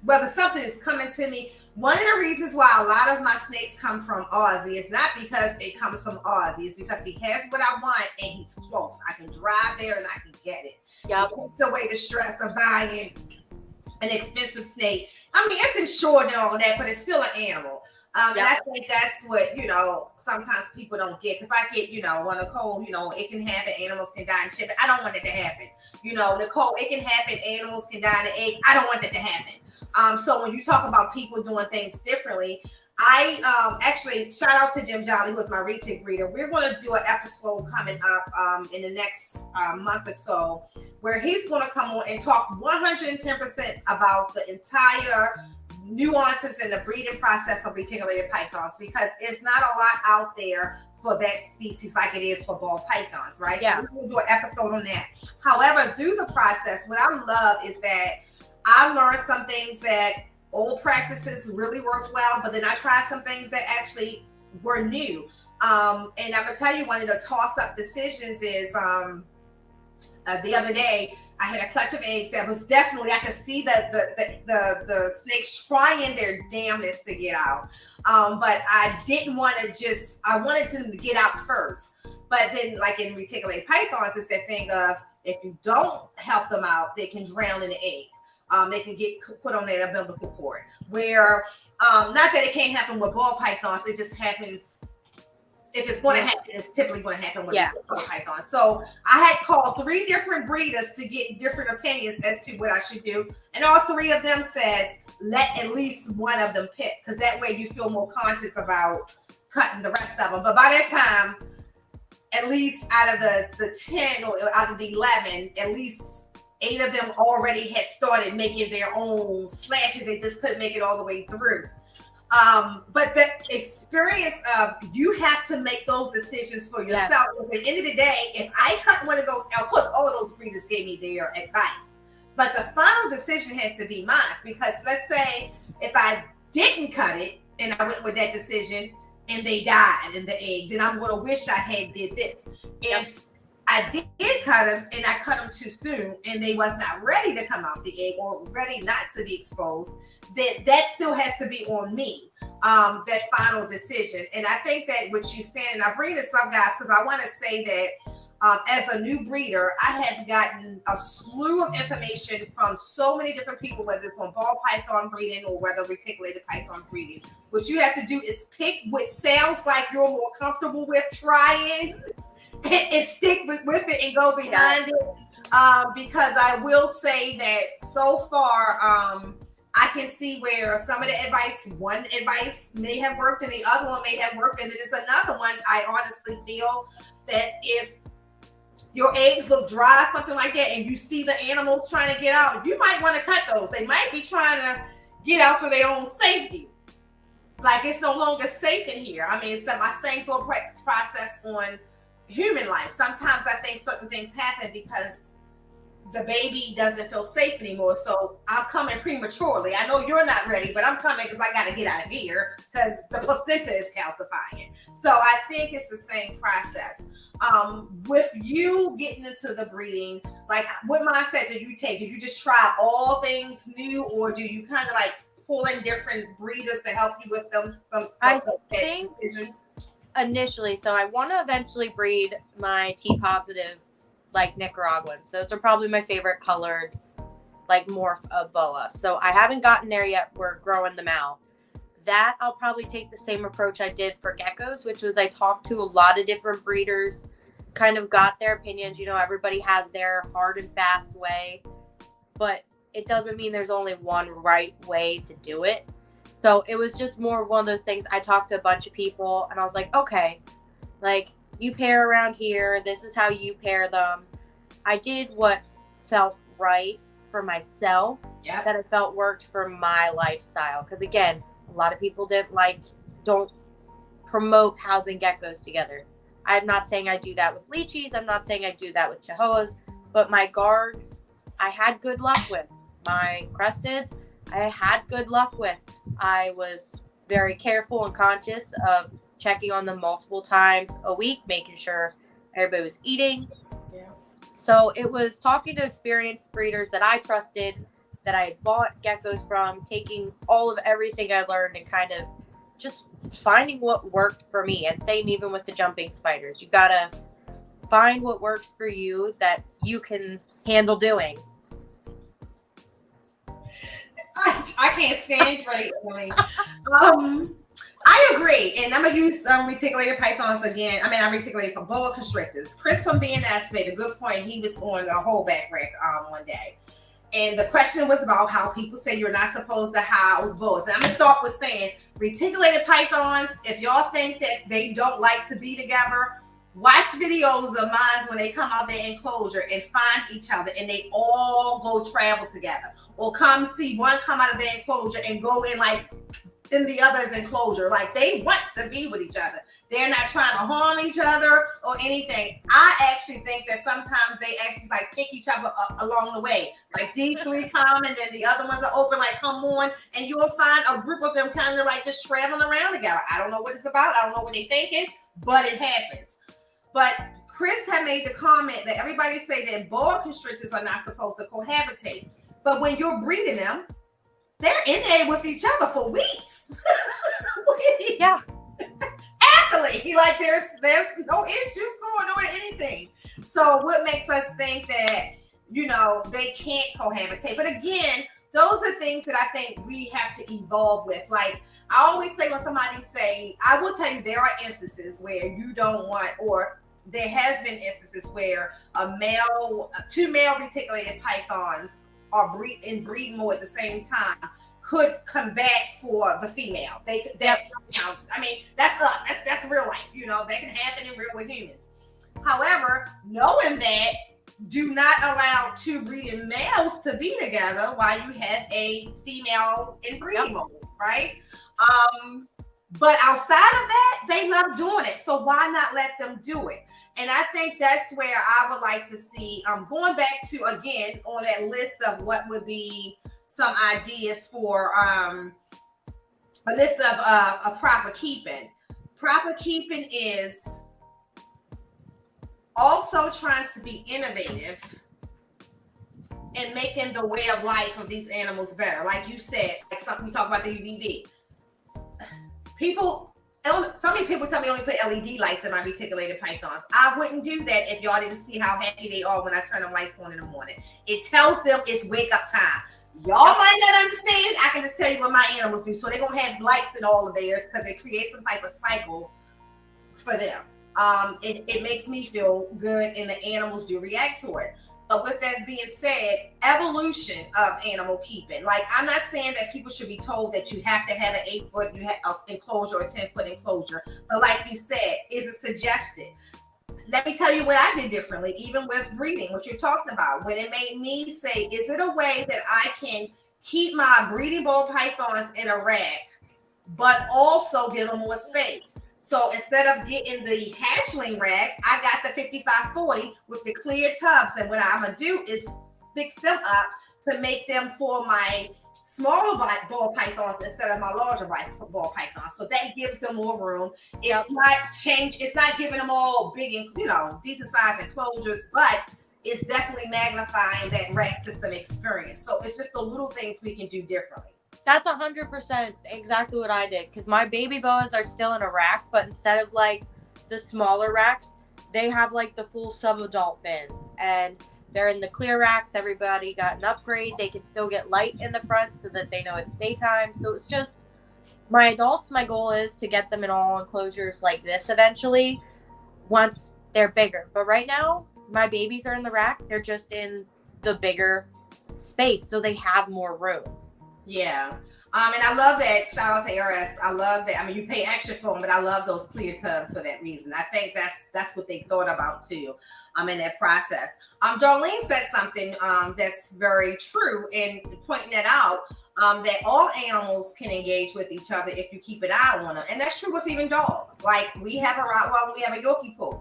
Whether something is coming to me, one of the reasons why a lot of my snakes come from Aussie is not because it comes from Aussie, it's because he has what I want and he's close. I can drive there and I can get it. Yep. It takes away the stress of buying an expensive snake. I mean, it's insured and all of that, but it's still an animal. And I think that's what, sometimes people don't get. Because I get, when Nicole, it can happen, animals can die in shipping. I don't want it to happen. Nicole, it can happen, animals can die in the egg. I don't want that to happen. So when you talk about people doing things differently, I actually shout out to Jim Jolly, who is my retic breeder. We're going to do an episode coming up in the next month or so, where he's going to come on and talk 110% about the entire nuances in the breeding process of reticulated pythons, because it's not a lot out there for that species like it is for ball pythons, right? Yeah. So we're going to do an episode on that. However, through the process, what I love is that I learned some things that old practices really worked well, but then I tried some things that actually were new. And I'm gonna tell you, one of the toss-up decisions is the other day I had a clutch of eggs that was definitely, I could see the snakes trying their damnness to get out. But I didn't want to I wanted them to get out first. But then, like in reticulated pythons, it's that thing of, if you don't help them out, they can drown in the egg. They can get put on their umbilical cord. Where, not that it can't happen with ball pythons, it just happens. If it's going to happen, it's typically going to happen with ball pythons. So I had called 3 different breeders to get different opinions as to what I should do, and all 3 of them says let at least one of them pick, because that way you feel more conscious about cutting the rest of them. But by that time, at least out of the 10 or out of the 11, at least 8 of them already had started making their own slashes. They just couldn't make it all the way through. But the experience of, you have to make those decisions for yourself. Yes. At the end of the day, if I cut one of those, of course, all of those breeders gave me their advice, but the final decision had to be mine. Because let's say if I didn't cut it and I went with that decision and they died in the egg, then I'm going to wish I had did this. If I did cut them and I cut them too soon and they was not ready to come out the egg or ready not to be exposed, then that still has to be on me, that final decision. And I think that what you're saying, and I bring this up, guys, because I want to say that As a new breeder, I have gotten a slew of information from so many different people, whether it's on ball python breeding or whether reticulated python breeding. What you have to do is pick what sounds like you're more comfortable with trying and stick with it and go behind it. Because I will say that so far, I can see where some of the one advice may have worked and the other one may have worked. And then there's another one, I honestly feel that if your eggs look dry, something like that, and you see the animals trying to get out, you might want to cut those. They might be trying to get out for their own safety. Like, it's no longer safe in here. I mean, it's my same thought process on human life. Sometimes I think certain things happen because the baby doesn't feel safe anymore. So I'm coming prematurely. I know you're not ready, but I'm coming because I got to get out of here because the placenta is calcifying. So I think it's the same process. With you getting into the breeding, like, what mindset do you take? Do you just try all things new, or do you kind of like pull in different breeders to help you with them? I think initially, so I want to eventually breed my T positive, like Nicaraguans. Those are probably my favorite colored, like morph of boa. So I haven't gotten there yet. We're growing them out. That I'll probably take the same approach I did for geckos, which was I talked to a lot of different breeders, kind of got their opinions. You know, everybody has their hard and fast way, but it doesn't mean there's only one right way to do it. So it was just more one of those things. I talked to a bunch of people and I was like, okay, like, you pair around here. This is how you pair them. I did what felt right for myself, that I felt worked for my lifestyle. Because again, a lot of people don't promote housing geckos together. I'm not saying I do that with lychees. I'm not saying I do that with chihuahuas. But my guards, I had good luck with. My cresteds, I had good luck with. I was very careful and conscious of checking on them multiple times a week, making sure everybody was eating. Yeah. So it was talking to experienced breeders that I trusted, that I had bought geckos from, taking all of everything I learned and kind of just finding what worked for me. And same even with the jumping spiders. You gotta find what works for you that you can handle doing. I can't stand right, Emily. I agree, and I'm gonna use reticulated pythons again. I mean, I reticulated boa constrictors. Chris from BNS made a good point. He was on a holdback wreck one day, and the question was about how people say you're not supposed to house boas. And I'm gonna start with saying reticulated pythons. If y'all think that they don't like to be together, watch videos of mine when they come out their enclosure and find each other, and they all go travel together, or come see one come out of their enclosure and go in the other's enclosure. Like, they want to be with each other. They're not trying to harm each other or anything. I actually think that sometimes they actually like pick each other up along the way. Like, these three come and then the other ones are open, like, come on, and you'll find a group of them kind of like just traveling around together. I don't know what it's about. I don't know what they're thinking, but it happens. But Chris had made the comment that everybody say that boa constrictors are not supposed to cohabitate. But when you're breeding them, they're in there with each other for weeks. Yeah. Happily. Like, there's no issues going on, anything. So what makes us think that, you know, they can't cohabitate? But again, those are things that I think we have to evolve with. Like, I always say when somebody say, I will tell you, there are instances where you don't want, or there has been instances where two male reticulated pythons are breeding more at the same time could come back for the female. I mean, that's us. That's real life. You know, that can happen in real with humans. However, knowing that, do not allow two breeding males to be together while you have a female in breeding mode, right? But outside of that, they love doing it. So why not let them do it? And I think that's where I would like to see, going back to, again, on that list of what would be some ideas for a list of proper keeping. Proper keeping is also trying to be innovative and making the way of life of these animals better. Like you said, like something we talk about the UVB. People, So many people tell me only put LED lights in my reticulated pythons. I wouldn't do that if y'all didn't see how happy they are when I turn them lights on in the morning. It tells them it's wake up time. Y'all might not understand. I can just tell you what my animals do. So they're going to have lights in all of theirs because it creates some type of cycle for them. It makes me feel good, and the animals do react to it. But with that being said, evolution of animal keeping. Like, I'm not saying that people should be told that you have to have an 8-foot enclosure or 10-foot enclosure. But like you said, is it suggested? Let me tell you what I did differently, even with breeding, what you're talking about. When it made me say, is it a way that I can keep my breeding ball pythons in a rack, but also give them more space? So instead of getting the hatchling rack, I got the 5540 with the clear tubs. And what I'm going to do is fix them up to make them for my smaller ball pythons instead of my larger ball pythons. So that gives them more room. It's not giving them all big and, decent size enclosures, but it's definitely magnifying that rack system experience. So it's just the little things we can do differently. That's 100% exactly what I did, because my baby boas are still in a rack, but instead of like the smaller racks, they have like the full sub-adult bins, and they're in the clear racks. Everybody got an upgrade. They can still get light in the front so that they know it's daytime. So it's just my adults. My goal is to get them in all enclosures like this eventually once they're bigger. But right now, my babies are in the rack. They're just in the bigger space, so they have more room. Yeah. And I love that. Shout out to ARS. I love that. I mean, you pay extra for them, but I love those clear tubs for that reason. I think that's what they thought about too. In that process. Darlene said something that's very true in pointing that out. That all animals can engage with each other if you keep an eye on them, and that's true with even dogs. Like, we have a Rottweiler, we have a Yorkie Poo.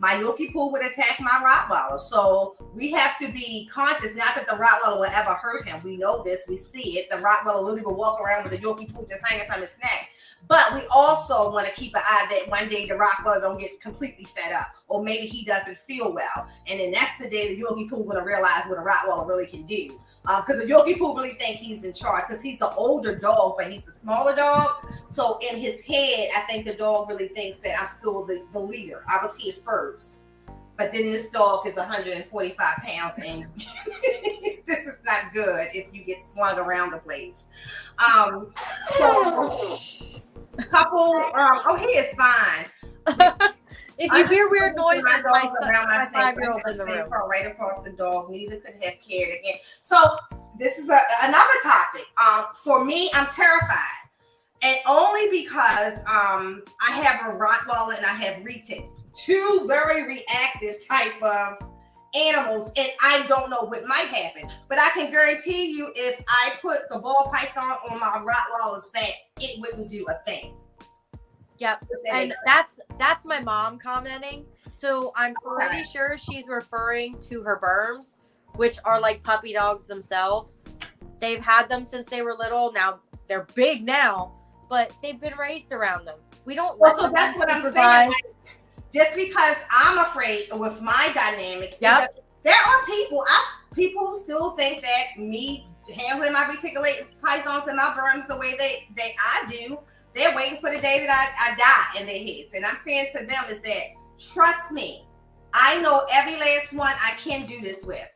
My Yorkie Poo would attack my Rottweiler. So we have to be conscious, not that the Rottweiler will ever hurt him. We know this, we see it. The Rottweiler literally will walk around with the Yorkie Poo just hanging from his neck. But we also want to keep an eye that one day the Rottweiler don't get completely fed up, or maybe he doesn't feel well. And then that's the day the Yorkie Poo going to realize what a Rottweiler really can do. Because the Yorkie Poo really think he's in charge, because he's the older dog, but he's the smaller dog. So in his head, I think the dog really thinks that I'm still the leader. I was here first. But then this dog is 145 pounds, and this is not good if you get slung around the place. He is fine. If you hear weird noises, my 5-year-old's in the room. Right across the dog. Neither could have cared again. So this is another topic. For me, I'm terrified. And only because I have a Rottweiler and I have Reptiles. 2 very reactive type of animals, and I don't know what might happen. But I can guarantee you, if I put the ball python on my Rottweiler's back, it wouldn't do a thing. Yep. And that's my mom commenting. So I'm pretty sure she's referring to her Berms, which are like puppy dogs themselves. They've had them since they were little. Now they're big now, but they've been raised around them. We don't. So that's what I'm saying. Just because I'm afraid with my dynamics, there are people who still think that me handling my reticulated pythons and my Berms the way I do, they're waiting for the day that I die in their heads. And I'm saying to them is that, trust me, I know every last one I can do this with.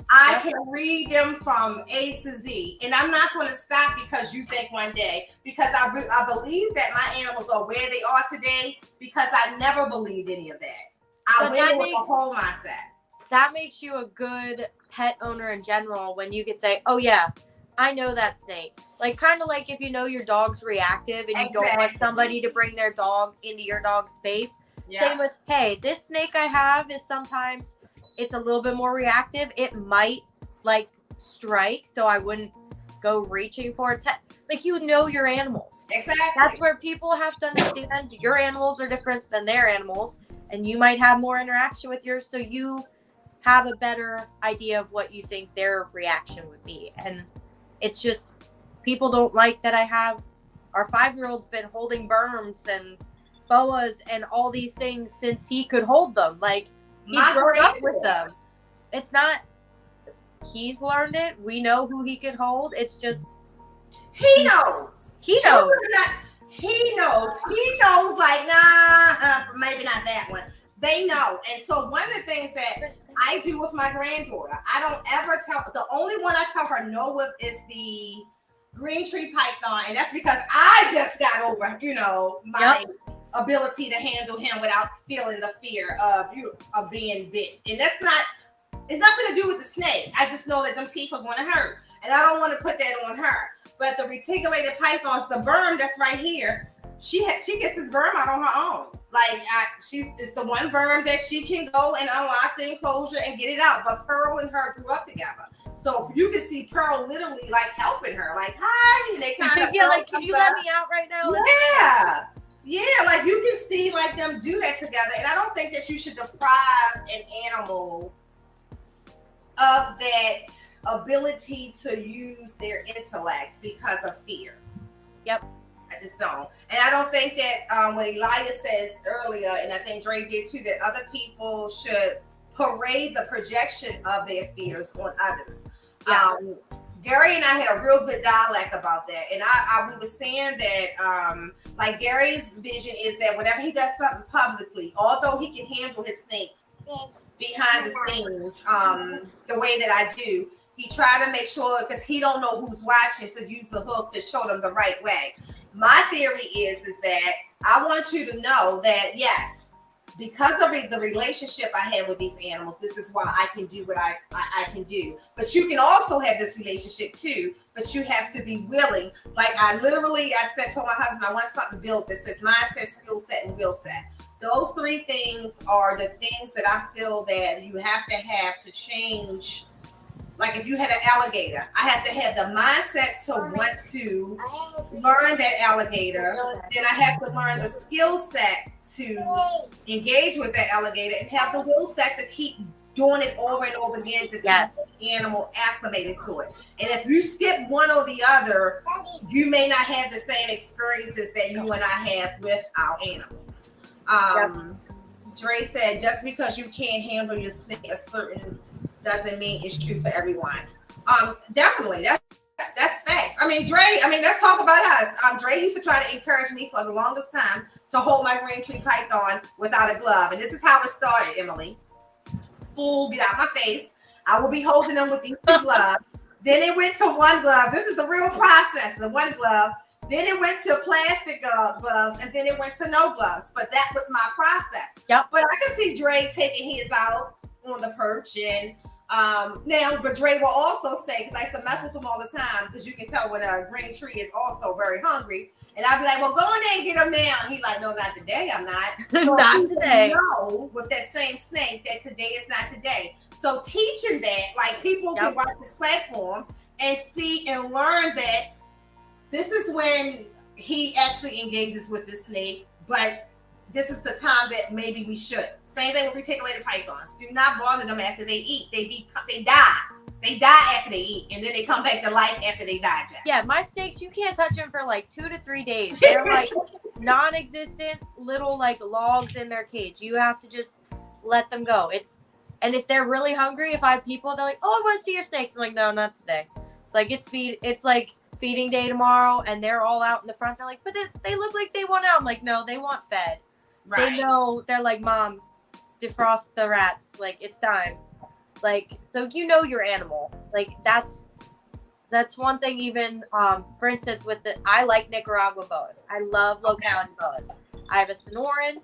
I can read them from A to Z. And I'm not going to stop because you think one day, because I believe that my animals are where they are today, because I never believed any of that. I went in with a whole mindset. That makes you a good pet owner in general, when you could say, oh yeah, I know that snake. Like, kind of like if you know your dog's reactive and you don't want somebody to bring their dog into your dog's space. Yeah. Same with, hey, this snake I have is sometimes it's a little bit more reactive. It might like strike, so I wouldn't go reaching for its head. Like, you know your animals. Exactly. That's where people have to understand your animals are different than their animals, and you might have more interaction with yours, so you have a better idea of what you think their reaction would be. And it's just, people don't like that I have, our 5-year-old's been holding Berms and boas and all these things since he could hold them. Like, he's grown up with them. It's not, he's learned it. We know who he can hold. It's just, he knows. He knows. He knows They know. And so one of the things that I do with my granddaughter, I don't ever tell, the only one I tell her no with is the green tree python. And that's because I just got over, my ability to handle him without feeling the fear of being bit. And it's nothing to do with the snake. I just know that them teeth are going to hurt. And I don't want to put that on her. But the reticulated pythons, the berm that's right here, she gets this berm out on her own. Like it's the one berm that she can go and unlock the enclosure and get it out. But Pearl and her grew up together, so you can see Pearl literally like helping her, like hi. And they kind of like, can you let me out right now? Yeah, like you can see like them do that together. And I don't think that you should deprive an animal of that ability to use their intellect because of fear. Yep. I just don't. And I don't think that what Elias says earlier, and I think Dre did too, that other people should parade the projection of their fears on others. Yeah. Gary and I had a real good dialogue about that. And we were saying that like Gary's vision is that whenever he does something publicly, although he can handle his snakes behind the scenes the way that I do, he try to make sure, because he don't know who's watching, to use the hook to show them the right way. My theory is that I want you to know that, yes, because of the relationship I have with these animals, this is why I can do what I can do. But you can also have this relationship too, but you have to be willing. Like I said to my husband, I want something built that says mindset, skill set, and will set. Those three things are the things that I feel that you have to change. Like if you had an alligator, I have to have the mindset to want to learn that alligator. Then I have to learn the skill set to engage with that alligator and have the will set to keep doing it over and over again to keep the animal acclimated to it. And if you skip one or the other, you may not have the same experiences that you and I have with our animals. Dre said, just because you can't handle your snake a certain doesn't mean it's true for everyone. Definitely, that's facts. I mean, Dre. Let's talk about us. Dre used to try to encourage me for the longest time to hold my green tree python without a glove, and this is how it started. Emily, fool, get out my face. I will be holding them with these two gloves. Then it went to one glove. This is the real process. The one glove. Then it went to plastic gloves, and then it went to no gloves. But that was my process. Yep. But I could see Dre taking his out on the perch and. But Dre will also say, because I used to mess with him all the time, because you can tell when a green tree is also very hungry, and I'd be like, well, go in there and get him now. He's like, no, not today, I'm not. So not today. No, with that same snake, that today is not today. So teaching that, like people can watch this platform and see and learn that this is when he actually engages with the snake, but this is the time that maybe we should. Same thing with reticulated pythons. Do not bother them after they eat. They die. They die after they eat, and then they come back to life after they digest. Yeah, my snakes, you can't touch them for like 2 to 3 days. They're like non-existent little like logs in their cage. You have to just let them go. And if they're really hungry, if I have people, they're like, "Oh, I want to see your snakes." I'm like, "No, not today." It's like it's like feeding day tomorrow, and they're all out in the front. They're like, "But they look like they want out." I'm like, "No, they want fed." Right. They know, they're like, "Mom, defrost the rats. Like, it's time." Like, so your animal. Like, that's one thing. Even for instance, I like Nicaraguan boas. I love locality boas. I have a Sonoran,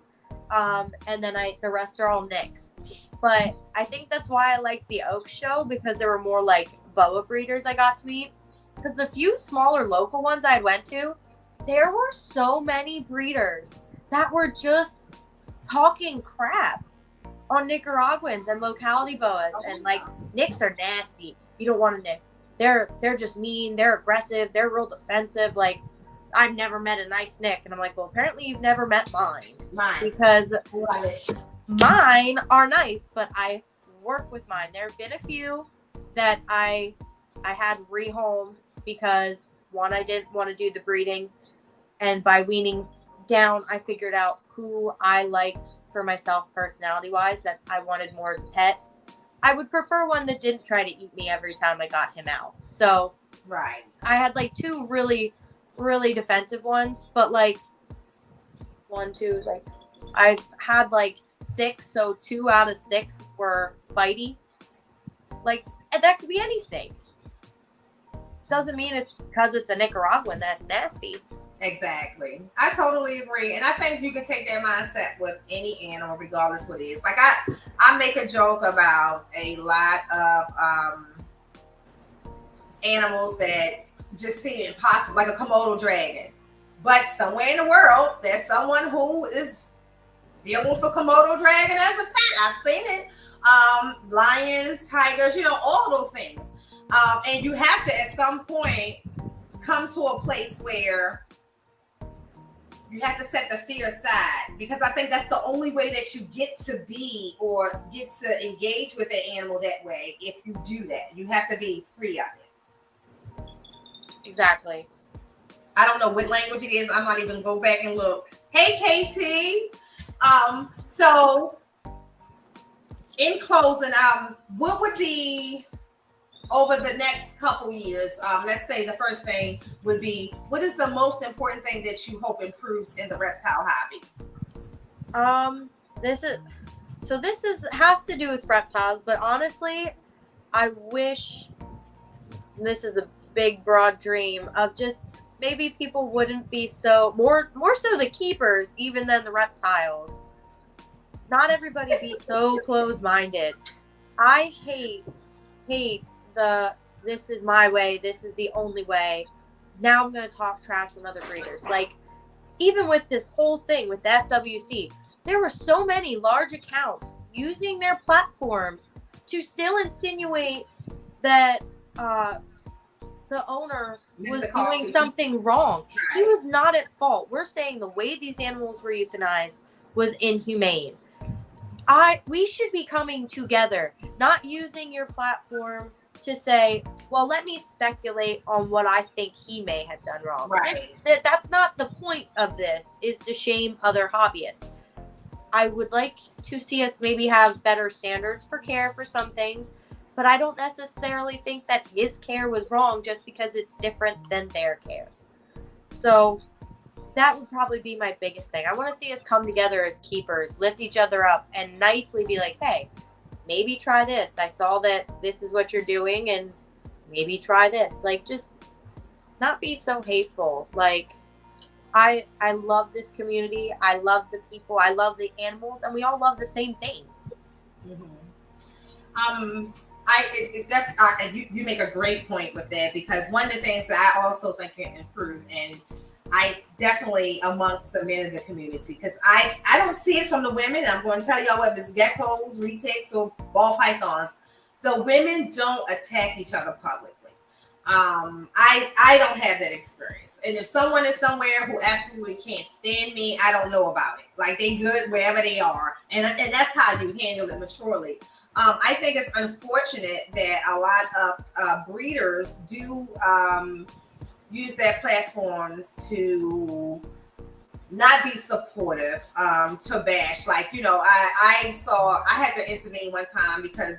and then the rest are all Nicks. But I think that's why I like the Oak Show, because there were more like boa breeders I got to meet. Because the few smaller local ones I went to, there were so many breeders that were just talking crap on Nicaraguans and locality boas, and like Nicks are nasty. You don't want a Nick. They're just mean. They're aggressive. They're real defensive. Like, I've never met a nice Nick, and I'm like, well, apparently you've never met mine. Because mine are nice, but I work with mine. There have been a few that I had rehomed because one, I didn't want to do the breeding, and by weaning down, I figured out who I liked for myself personality-wise that I wanted more as a pet. I would prefer one that didn't try to eat me every time I got him out. So right, I had like 2 really, really defensive ones, but like 1, 2, like I had like 6, so 2 out of 6 were bitey. Like, and that could be anything. Doesn't mean it's because it's a Nicaraguan that's nasty. Exactly. I totally agree. And I think you can take that mindset with any animal, regardless what it is. Like I make a joke about a lot of animals that just seem impossible, like a Komodo dragon. But somewhere in the world, there's someone who is dealing with a Komodo dragon as a pet. I've seen it. Lions, tigers, all those things. And you have to, at some point, come to a place where you have to set the fear aside, because I think that's the only way that you get to be or get to engage with an animal that way. If you do that, you have to be free of it. Exactly. I don't know what language it is. I'm not even go back and look. Hey, KT. So in closing, what would be over the next couple years? Let's say the first thing would be, what is the most important thing that you hope improves in the reptile hobby? This has to do with reptiles, but honestly, I wish, this is a big broad dream of just maybe people wouldn't be so more so the keepers even than the reptiles. Not everybody be so close-minded. I hate the this is my way, this is the only way. Now I'm going to talk trash on other breeders. Like, even with this whole thing with the FWC, there were so many large accounts using their platforms to still insinuate that the owner was doing something wrong. He was not at fault. We're saying the way these animals were euthanized was inhumane. We should be coming together, not using your platform to say, well, let me speculate on what I think he may have done wrong. Right. That's not the point of this, is to shame other hobbyists. I would like to see us maybe have better standards for care for some things, but I don't necessarily think that his care was wrong just because it's different than their care. So that would probably be my biggest thing. I want to see us come together as keepers, lift each other up, and nicely be like, hey, maybe try this. I saw that this is what you're doing, and maybe try this. Like, just not be so hateful. Like, I love this community. I love the people. I love the animals, and we all love the same thing. Mm-hmm. You make a great point with that, because one of the things that I also think can improve, and I definitely amongst the men in the community, because I don't see it from the women. I'm going to tell y'all whether it's geckos, retics, or ball pythons. The women don't attack each other publicly. I don't have that experience. And if someone is somewhere who absolutely can't stand me, I don't know about it. Like, they good wherever they are. And that's how you handle it maturely. I think it's unfortunate that a lot of breeders do use their platforms to not be supportive, to bash. Like, I had to intervene one time because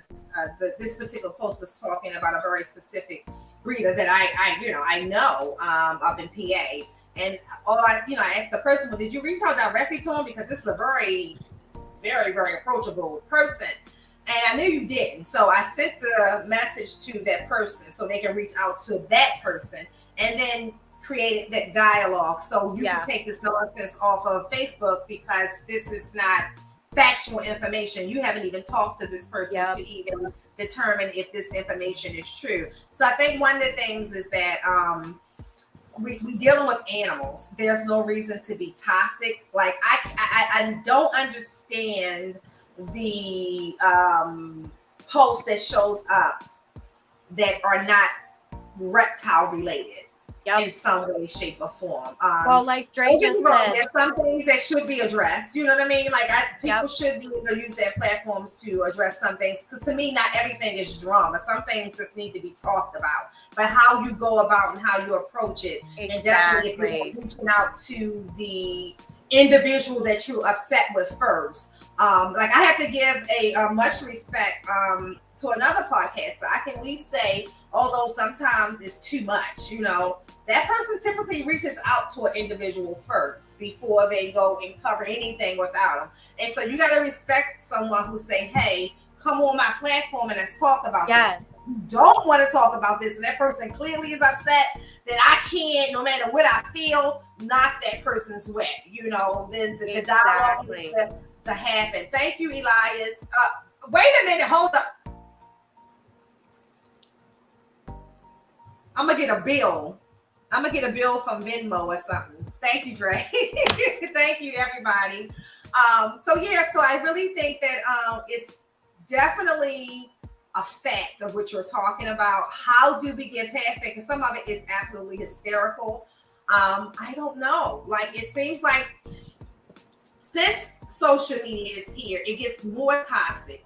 this particular post was talking about a very specific breeder that I know up in PA. And I asked the person, well, did you reach out directly to him? Because this is a very, very, very approachable person. And I knew you didn't. So I sent the message to that person so they can reach out to that person, and then created that dialogue. So you can take this nonsense off of Facebook, because this is not factual information. You haven't even talked to this person to even determine if this information is true. So I think one of the things is that we dealing with animals. There's no reason to be toxic. Like, I don't understand the posts that shows up that are not reptile related in some way, shape, or form. Well, like Dre just said, there's some things that should be addressed. You know what I mean? Like, people should be able to use their platforms to address some things. Because to me, not everything is drama. Some things just need to be talked about. But how you go about and how you approach it, and definitely if you're reaching out to the individual that you're upset with first. Like, I have to give a much respect to another podcaster. I can at least say, although sometimes it's too much, that person typically reaches out to an individual first before they go and cover anything without them. And so you got to respect someone who say, hey, come on my platform and let's talk about this. You don't want to talk about this, and that person clearly is upset, then I can't, no matter what I feel, knock that person's way. You know, then the dialogue needs to happen. Thank you, Elias. Wait a minute, hold up. I'm gonna get a bill. I'm gonna get a bill from Venmo or something. Thank you, Dre. Thank you, everybody. So I really think that it's definitely a fact of what you're talking about. How do we get past that? Because some of it is absolutely hysterical. I don't know. Like, it seems like since social media is here, it gets more toxic.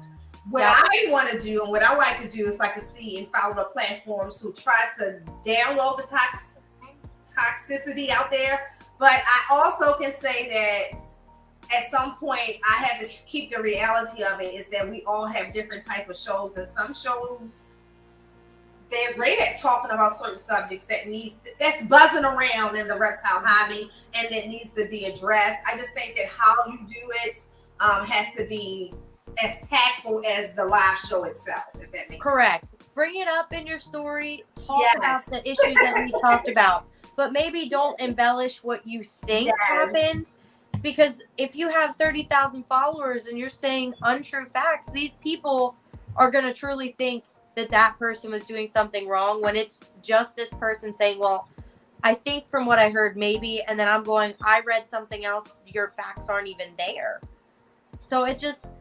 What I want to do and what I like to do is like to see and follow the platforms who try to download the toxicity out there. But I also can say that at some point I have to keep the reality of it is that we all have different type of shows, and some shows they're great at talking about certain subjects that's buzzing around in the reptile hobby and that needs to be addressed. I just think that how you do it has to be as tactful as the live show itself, if that makes sense. Bring it up in your story, talk about the issues that we talked about, but maybe don't embellish what you think happened. Because if you have 30,000 followers and you're saying untrue facts, these people are going to truly think that person was doing something wrong, when it's just this person saying, well, I think from what I heard, maybe, and then I'm going, I read something else, your facts aren't even there. So it just,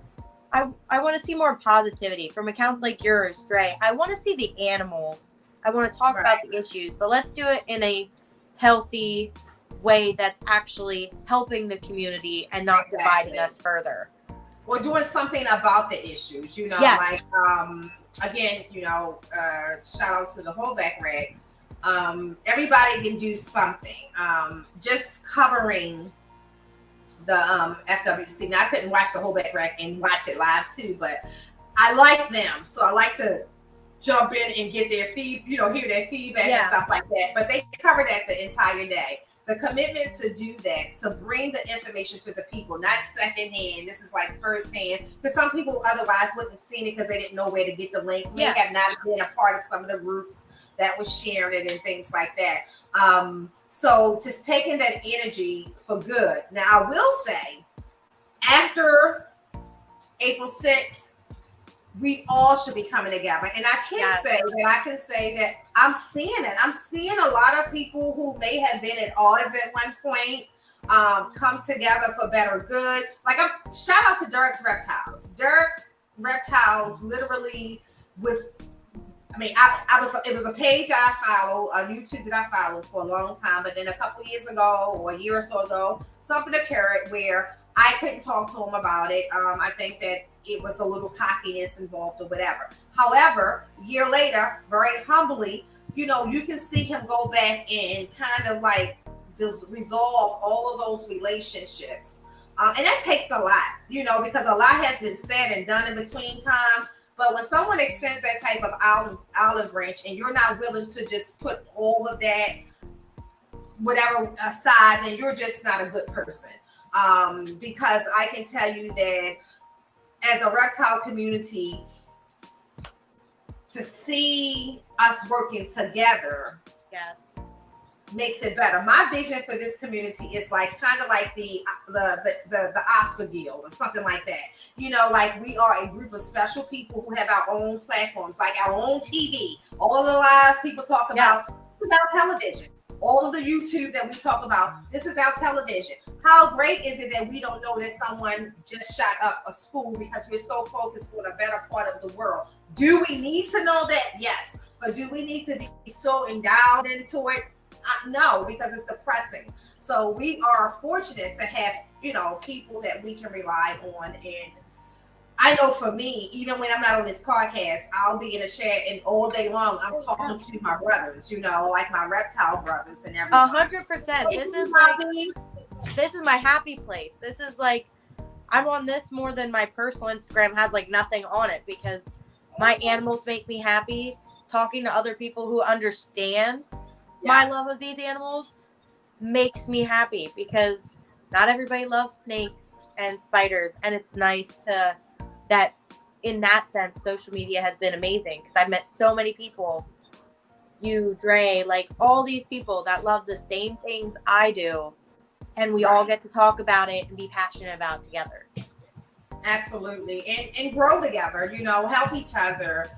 I want to see more positivity from accounts like yours, Dre. I want to see the animals. I want to talk about the issues, but let's do it in a healthy way that's actually helping the community and not dividing us further. Or doing something about the issues, you know, like, again, you know, shout out to the holdback rag. Everybody can do something. Just covering the FWC. Now, I couldn't watch the holdback rag and watch it live too, but I like them. So I like to jump in and get their hear their feedback and stuff like that. But they covered that the entire day. The commitment to do that, to bring the information to the people, not secondhand. This is like firsthand, because some people otherwise wouldn't have seen it because they didn't know where to get the link. We have not been a part of some of the groups that was sharing it and things like that. So just taking that energy for good. Now, I will say, after April 6th, we all should be coming together. And I can say that I'm seeing it. I'm seeing a lot of people who may have been at odds at one point come together for better good. Like, shout out to Derek's Reptiles. Derek Reptiles literally was, it was a page I follow, a YouTube that I followed for a long time, but then a couple years ago or a year or so ago, something occurred where I couldn't talk to him about it. I think that it was a little cockiness involved or whatever. However, a year later, very humbly, you know, you can see him go back and kind of like just resolve all of those relationships. And that takes a lot, you know, because a lot has been said and done in between time. But when someone extends that type of olive branch and you're not willing to just put all of that, whatever aside, then you're just not a good person. Because I can tell you that as a reptile community, to see us working together makes it better. My vision for this community is like kind of like the Oscar Guild or something like that. You know, like we are a group of special people who have our own platforms, like our own TV. All the lives people talk about is our television. All of the YouTube that we talk about, this is our television. How great is it that we don't know that someone just shot up a school because we're so focused on a better part of the world? Do we need to know that? Yes. But do we need to be so endowed into it? No, because it's depressing. So we are fortunate to have, you know, people that we can rely on. And I know for me, even when I'm not on this podcast, I'll be in a chat and all day long I'm talking to my brothers, you know, like my reptile brothers and everything. 100%. This is my happy place. This is like, I'm on this more than my personal Instagram has like nothing on it, because my animals make me happy. Talking to other people who understand my love of these animals makes me happy because not everybody loves snakes and spiders, and it's nice that in that sense social media has been amazing because I've met so many people, you, Dre, like all these people that love the same things I do, and we all get to talk about it and be passionate about it together. Absolutely. And grow together, help each other,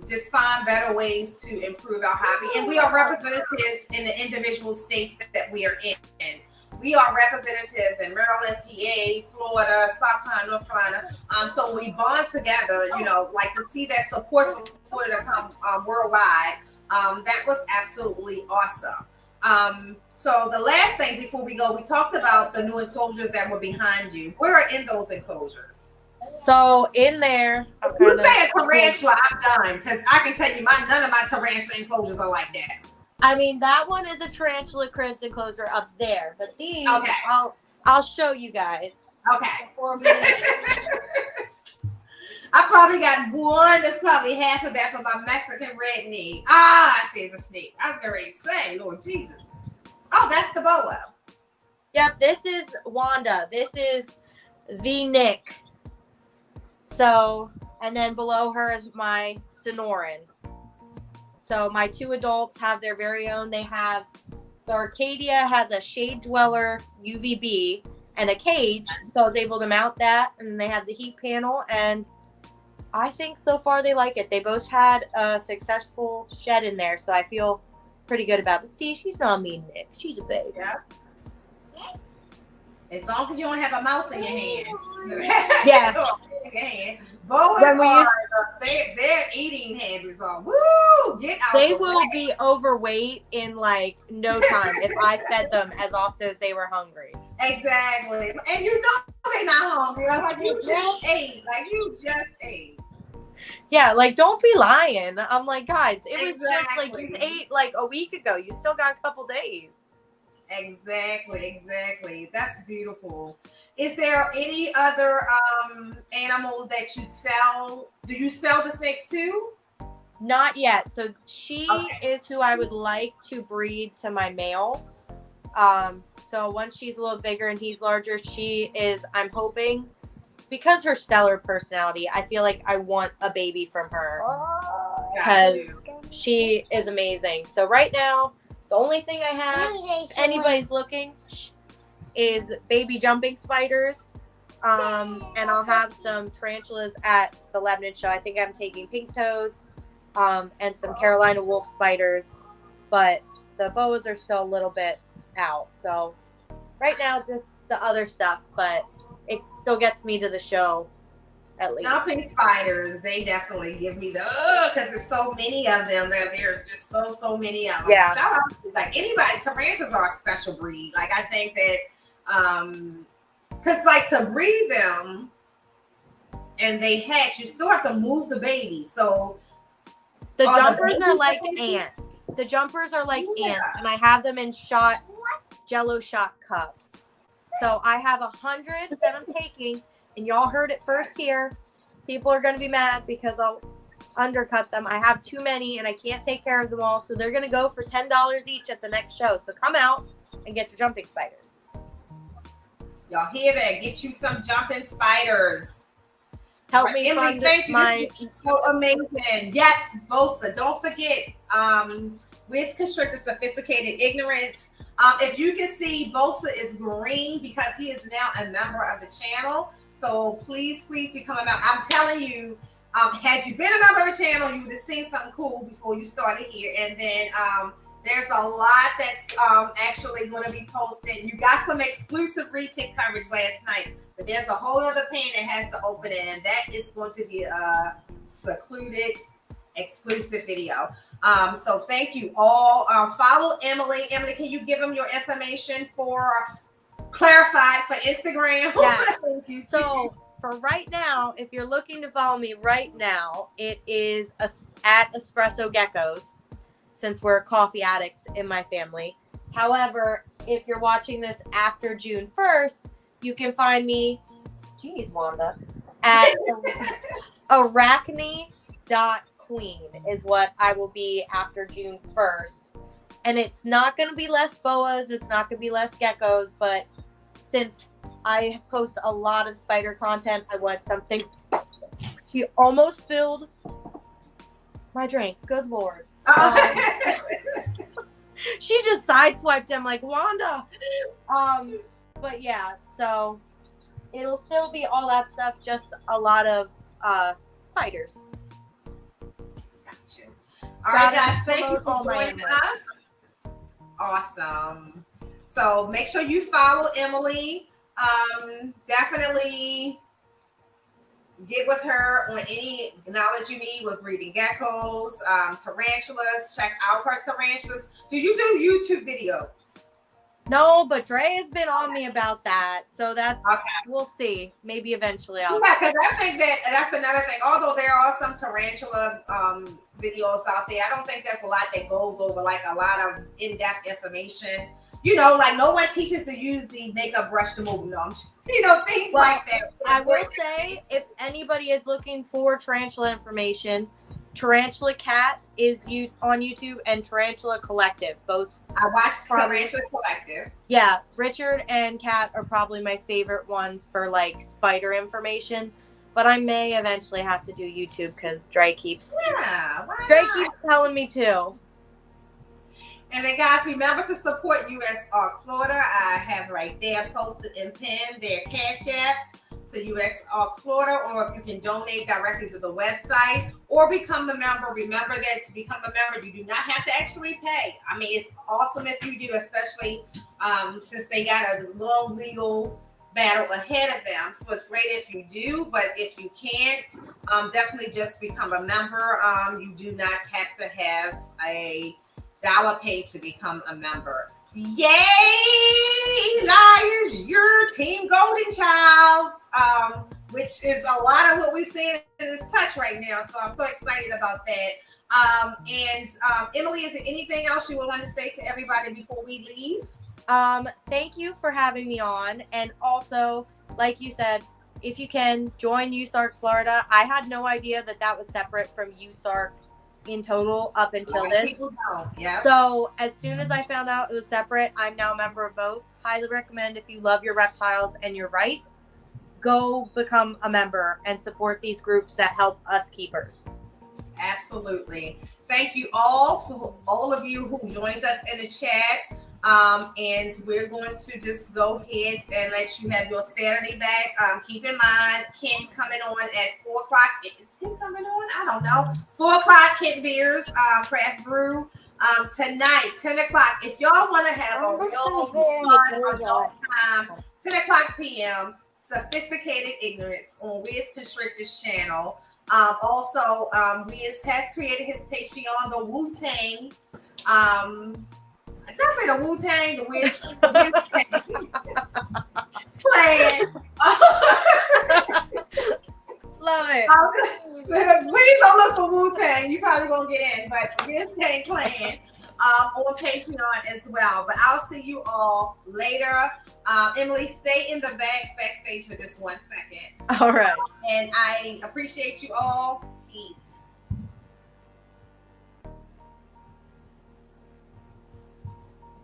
just find better ways to improve our hobby. And we are representatives in the individual states that we are in. We are representatives in Maryland, PA, Florida, South Carolina, North Carolina. So we bond together, like to see that support for Florida come worldwide. That was absolutely awesome. So the last thing before we go, we talked about the new enclosures that were behind you. Where are in those enclosures? So in there, You say a tarantula, I'm done, because I can tell you none of my tarantula enclosures are like that. I mean, that one is a tarantula cribs enclosure up there, but these, okay. I'll show you guys. Okay. I probably got one that's probably half of that for my Mexican red knee. I see it's a snake. I was going to say, Lord Jesus. Oh, that's the boa. Yep, this is Wanda. This is the Nick. So, and then below her is my Sonoran. So my two adults have their very own. They have, the Arcadia has a shade dweller UVB and a cage. So I was able to mount that. And they have the heat panel. And I think so far they like it. They both had a successful shed in there. So I feel pretty good about it. See, she's not mean, Nick. She's a baby. Yeah. As long as you don't have a mouse in your hand. Yeah. Boas their eating habits are get out. They will be overweight in like no time if I fed them as often as they were hungry. Exactly. And they're not hungry. Like you just ate. Like you just ate. Yeah, like don't be lying. I'm like, guys, it was just like you ate like a week ago. You still got a couple days. Exactly. That's beautiful. Is there any other animals that you sell? Do you sell the snakes too? Not yet. So she is who I would like to breed to my male. So once she's a little bigger and he's larger, I'm hoping, because her stellar personality, I feel like I want a baby from her because she is amazing. So right now, the only thing I have, if anybody's looking, is baby jumping spiders. And I'll have some tarantulas at the Lebanon show. I think I'm taking pink toes and some Carolina wolf spiders. But the boas are still a little bit out. So right now, just the other stuff. But it still gets me to the show. At least. Jumping spiders, they definitely give me the because there's so many of them. There's just so many of them. Yeah. Shout out to like anybody. Tarantulas are a special breed. Like I think that because like to breed them and they hatch, you still have to move the baby. So the jumpers are like ants. The jumpers are like ants, and I have them in Jello shot cups. So I have 100 that I'm taking. And y'all heard it first here. People are going to be mad because I'll undercut them. I have too many and I can't take care of them all. So they're going to go for $10 each at the next show. So come out and get your jumping spiders. Y'all hear that? Get you some jumping spiders. Help me Emily, fund thank you. my... This is so amazing. Yes, Bosa. Don't forget, Wiz Constricted Sophisticated Ignorance. If you can see, Bosa is green because he is now a member of the channel. So please become a member. I'm telling you, had you been a member of the channel, you would have seen something cool before you started here. And then there's a lot that's actually going to be posted. You got some exclusive retic coverage last night, but there's a whole other pane that has to open it, and that is going to be a secluded exclusive video. So thank you all. Follow Emily. Emily, can you give them your information for clarified for Instagram? Yeah. Thank you. So for right now, if you're looking to follow me right now, it is at Espresso Geckos, since we're coffee addicts in my family. However, if you're watching this after June 1st, you can find me, geez, Wanda, at arachne.queen is what I will be after June 1st. And it's not going to be less boas. It's not going to be less geckos. But since I post a lot of spider content, I want something. She almost spilled my drink. Good Lord. She just sideswiped him like Wanda. But yeah, so it'll still be all that stuff, just a lot of spiders. Gotcha. All right, guys, thank you for joining us. Awesome. So make sure you follow Emily. Definitely get with her on any knowledge you need with breeding geckos, tarantulas. Check out her tarantulas. Do you do YouTube videos? No, but Dre has been on me about that. So that's, okay. We'll see. Maybe eventually I'll. Yeah, because I think that's another thing. Although there are some tarantula videos out there, I don't think there's a lot that goes over like a lot of in-depth information. You know, like no one teaches to use the makeup brush to move them. You know, things like that. I will say, if anybody is looking for tarantula information, Tarantula Cat is on YouTube and Tarantula Collective. Both. I watched Tarantula Collective. Yeah, Richard and Cat are probably my favorite ones for like spider information. But I may eventually have to do YouTube because Dre keeps telling me to. And then, guys, remember to support US Arc Florida. I have right there posted and pinned their Cash App to US Arc Florida, or if you can donate directly to the website or become a member. Remember that to become a member, you do not have to actually pay. I mean, it's awesome if you do, especially since they got a long legal battle ahead of them. So it's great if you do, but if you can't, definitely just become a member. You do not have to have a dollar paid to become a member. Yay, Elias, your Team Golden Childs, which is a lot of what we're seeing in this clutch right now. So I'm so excited about that. Emily, is there anything else you would want to say to everybody before we leave? Thank you for having me on. And also, like you said, if you can join USARC Florida. I had no idea that was separate from USARC in total up until this. Yep. So as soon as I found out it was separate, I'm now a member of both. Highly recommend, if you love your reptiles and your rights, go become a member and support these groups that help us keepers. Absolutely. Thank you all for all of you who joined us in the chat. And we're going to just go ahead and let you have your Saturday back. Keep in mind, Ken coming on at 4 o'clock. Is Ken coming on? I don't know. 4 o'clock, Ken Beers, Craft Brew. Tonight, 10 o'clock. If y'all want to have a real fun adult time, 10 o'clock p.m., Sophisticated Ignorance on Wiz Constrictor's channel. Also, Wiz has created his Patreon, the Wu-Tang. Did I say the Wu-Tang? The Wiz playing. Love it. Please don't look for Wu-Tang. You probably won't get in, but Wiz-Tang playing on Patreon as well. But I'll see you all later. Emily, stay in the backstage for just 1 second. All right. And I appreciate you all.